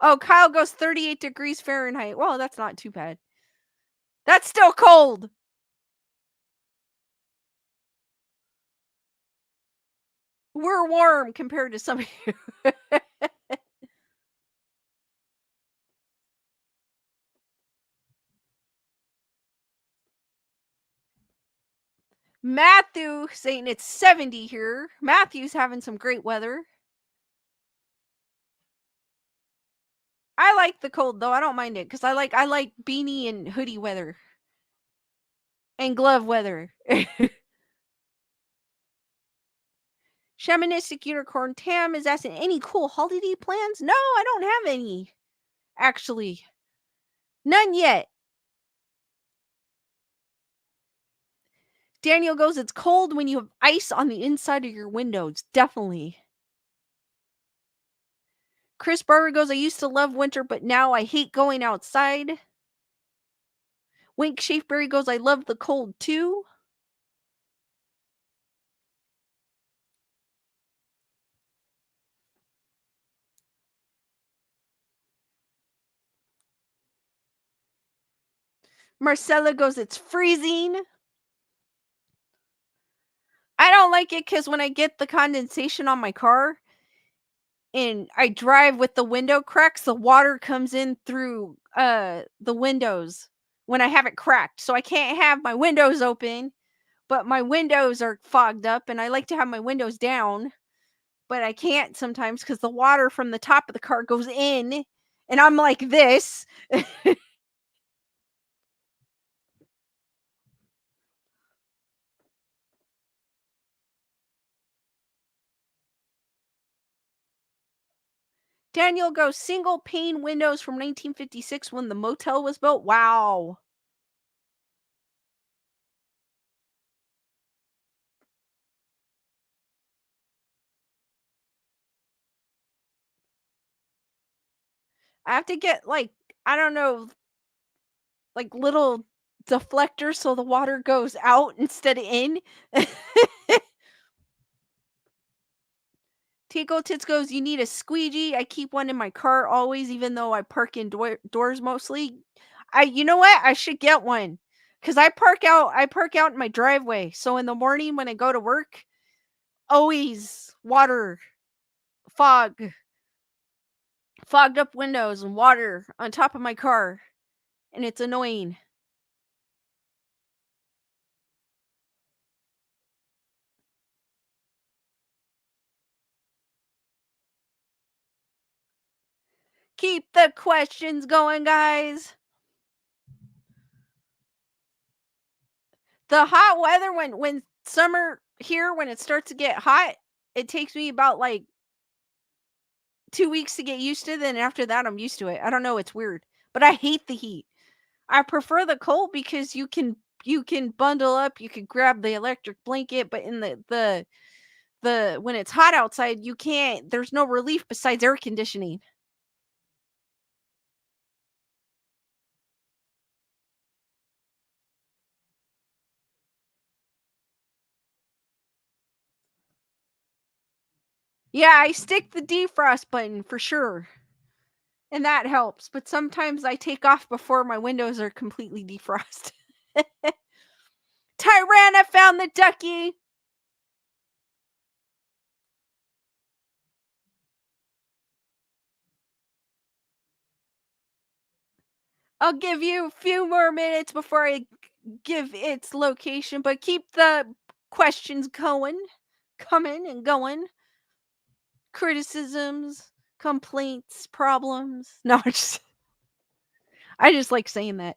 Oh, Kyle goes 38 degrees Fahrenheit. Well, that's not too bad. That's still cold. We're warm compared to some of you. Matthew saying it's 70 here. Matthew's having some great weather. I like the cold though. I don't mind it because I like beanie and hoodie weather. And glove weather. Shamanistic Unicorn Tam is asking, any cool holiday plans? No, I don't have any. Actually. None yet. Daniel goes, it's cold when you have ice on the inside of your windows. Definitely. Chris Barber goes, I used to love winter, but now I hate going outside. Wink Shapeberry goes, I love the cold too. Marcella goes, it's freezing. I don't like it because when I get the condensation on my car and I drive with the window cracks, the water comes in through the windows when I have it cracked. So I can't have my windows open, but my windows are fogged up and I like to have my windows down, but I can't sometimes because the water from the top of the car goes in and I'm like this. Daniel goes, single pane windows from 1956 when the motel was built. Wow. I have to get like, I don't know, like little deflectors so the water goes out instead of in. Tico Tits goes, you need a squeegee. I keep one in my car always, even though I park indoors mostly. You know what? I should get one because I park out in my driveway. So in the morning when I go to work, always water, fog, fogged up windows and water on top of my car, and it's annoying. Keep the questions going, guys. The hot weather when summer here when it starts to get hot, it takes me about like 2 weeks to get used to it, then after that I'm used to it. I don't know, it's weird. But I hate the heat. I prefer the cold because you can bundle up, you can grab the electric blanket, but in the when it's hot outside, you can't there's no relief besides air conditioning. Yeah, I stick the defrost button for sure. And that helps, but sometimes I take off before my windows are completely defrost. Tyranna found the ducky. I'll give you a few more minutes before I give its location, but keep the questions coming and going. Criticisms, complaints, problems. No, I just like saying that.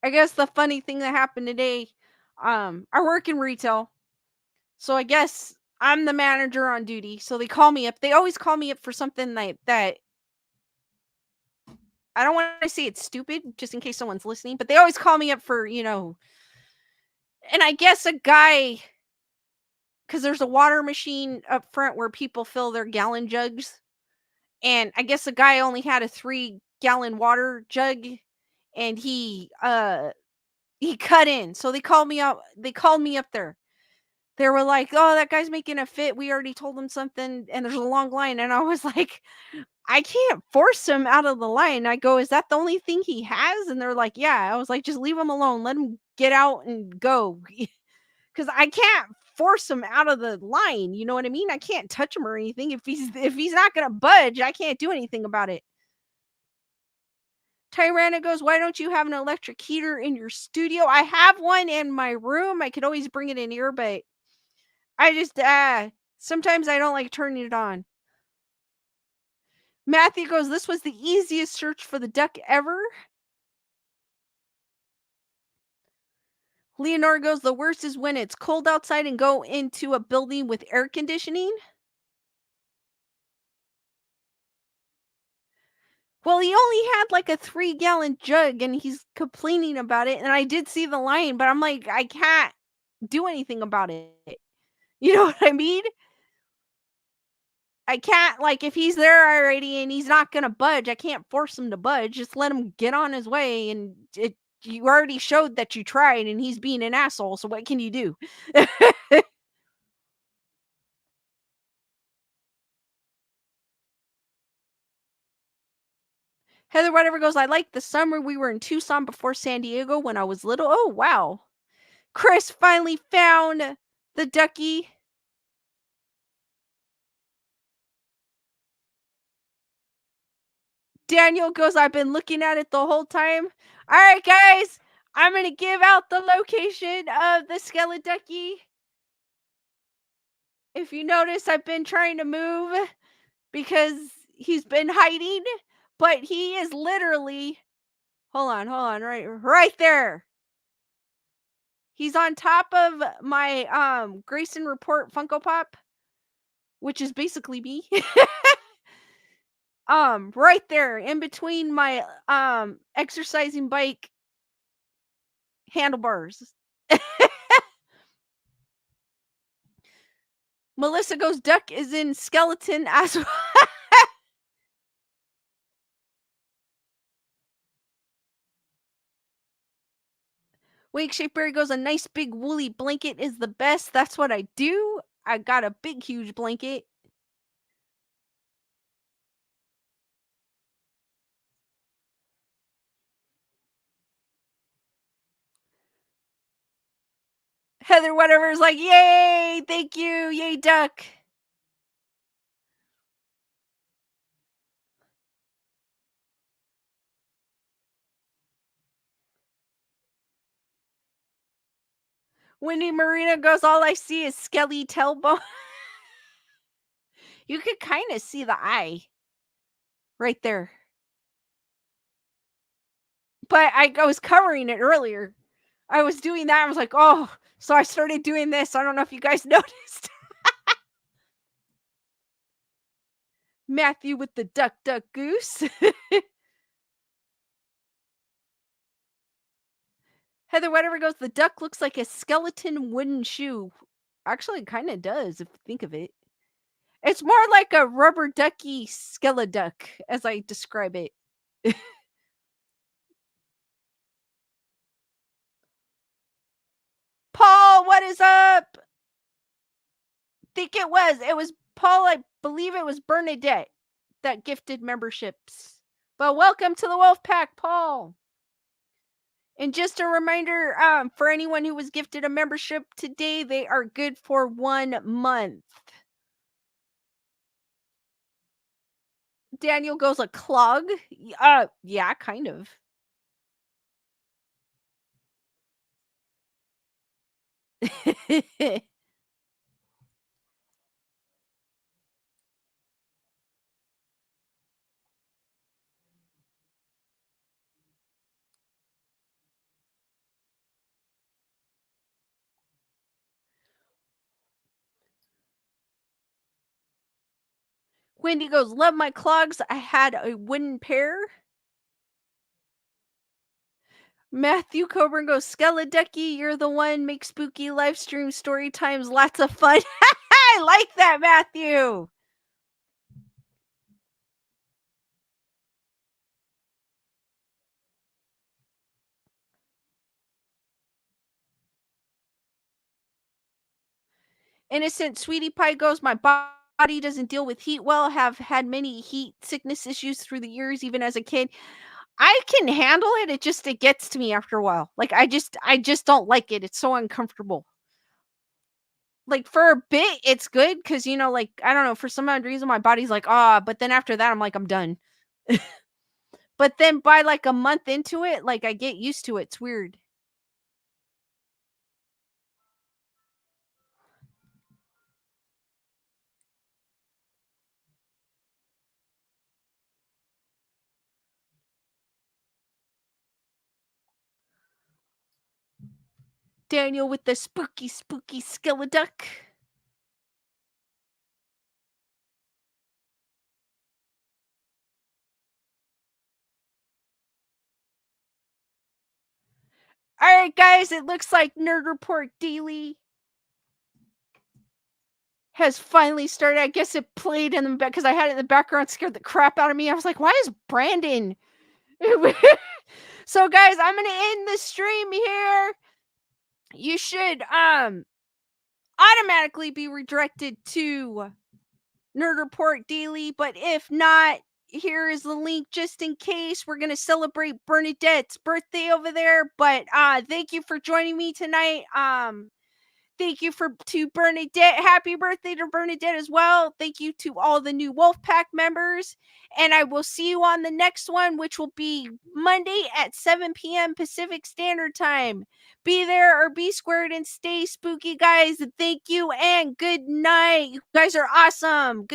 I guess the funny thing that happened today, I work in retail, so I guess I'm the manager on duty. So they call me up. They always call me up for something like that. I don't want to say it's stupid, just in case someone's listening, but they always call me up for, and I guess a guy, because there's a water machine up front where people fill their gallon jugs. And I guess the guy only had a 3-gallon water jug and he cut in. So they called me up there. They were like, "Oh, that guy's making a fit. We already told him something and there's a long line." And I was like, "I can't force him out of the line." I go, "Is that the only thing he has?" And they're like, "Yeah." I was like, "Just leave him alone. Let him get out and go." Cuz I can't force him out of the line, you know what I mean? I can't touch him or anything. If he's not going to budge, I can't do anything about it. Tyranna goes, "Why don't you have an electric heater in your studio?" I have one in my room. I could always bring it in here, but I just sometimes I don't like turning it on. Matthew goes, "This was the easiest search for the duck ever." Leonora goes, "The worst is when it's cold outside and go into a building with air conditioning." Well, he only had like a 3-gallon jug and he's complaining about it. And I did see the line, but I'm like, I can't do anything about it. You know what I mean? I can't, like, if he's there already and he's not going to budge, I can't force him to budge. Just let him get on his way. And you already showed that you tried and he's being an asshole, so what can you do? Heather whatever goes, I like the summer we were in Tucson before San Diego when I was little. Oh, wow. Chris finally found the ducky. Daniel goes, I've been looking at it the whole time. All right, guys, I'm going to give out the location of the skeleton ducky. If you notice, I've been trying to move because he's been hiding, but he is literally, hold on, right there. He's on top of my Grayson Report Funko Pop, which is basically me. Right there in between my exercising bike handlebars. Melissa goes, Duck is in skeleton as well. Wake Shapeberry goes, a nice big woolly blanket is the best. That's what I do. I got a big, huge blanket. Heather whatever is like, yay, thank you, yay, Duck. Wendy Marina goes, all I see is skelly tailbone. You could kind of see the eye right there. But I was covering it earlier. I was doing that. I was like, oh, so I started doing this. I don't know if you guys noticed. Matthew with the duck, duck, goose. Heather whatever goes, the duck looks like a skeleton wooden shoe. Actually, it kind of does if you think of it. It's more like a rubber ducky skeleduck, as I describe it. Paul, what is up? Think it was Paul. I believe it was Bernadette that gifted memberships. But welcome to the Wolf Pack, Paul. And just a reminder, for anyone who was gifted a membership today, they are good for 1 month. Daniel goes, a clog? Yeah, kind of. Wendy goes, love my clogs. I had a wooden pair. Matthew Coburn goes, Skeleducky, you're the one. Make spooky live stream story times lots of fun. I like that, Matthew. Innocent Sweetie Pie goes, my body doesn't deal with heat well. Have had many heat sickness issues through the years, even as a kid. I can handle it. It gets to me after a while. Like I just don't like it. It's so uncomfortable. Like for a bit, it's good because like I don't know, for some odd reason, my body's like, but then after that, I'm like, I'm done. But then by like a month into it, like I get used to it. It's weird. Daniel with the spooky, spooky skeleduck. All right, guys, it looks like Nerd Report Daily has finally started. I guess it played in the back because I had it in the background, scared the crap out of me. I was like, why is Brandon? So guys, I'm gonna end the stream here. You should automatically be redirected to Nerd Report Daily, but if not, here is the link just in case. We're gonna celebrate Bernadette's birthday over there. But thank you for joining me tonight. Thank you to Bernadette. Happy birthday to Bernadette as well. Thank you to all the new Wolfpack members. And I will see you on the next one, which will be Monday at 7 p.m. Pacific Standard Time. Be there or be squared and stay spooky, guys. Thank you and good night. You guys are awesome.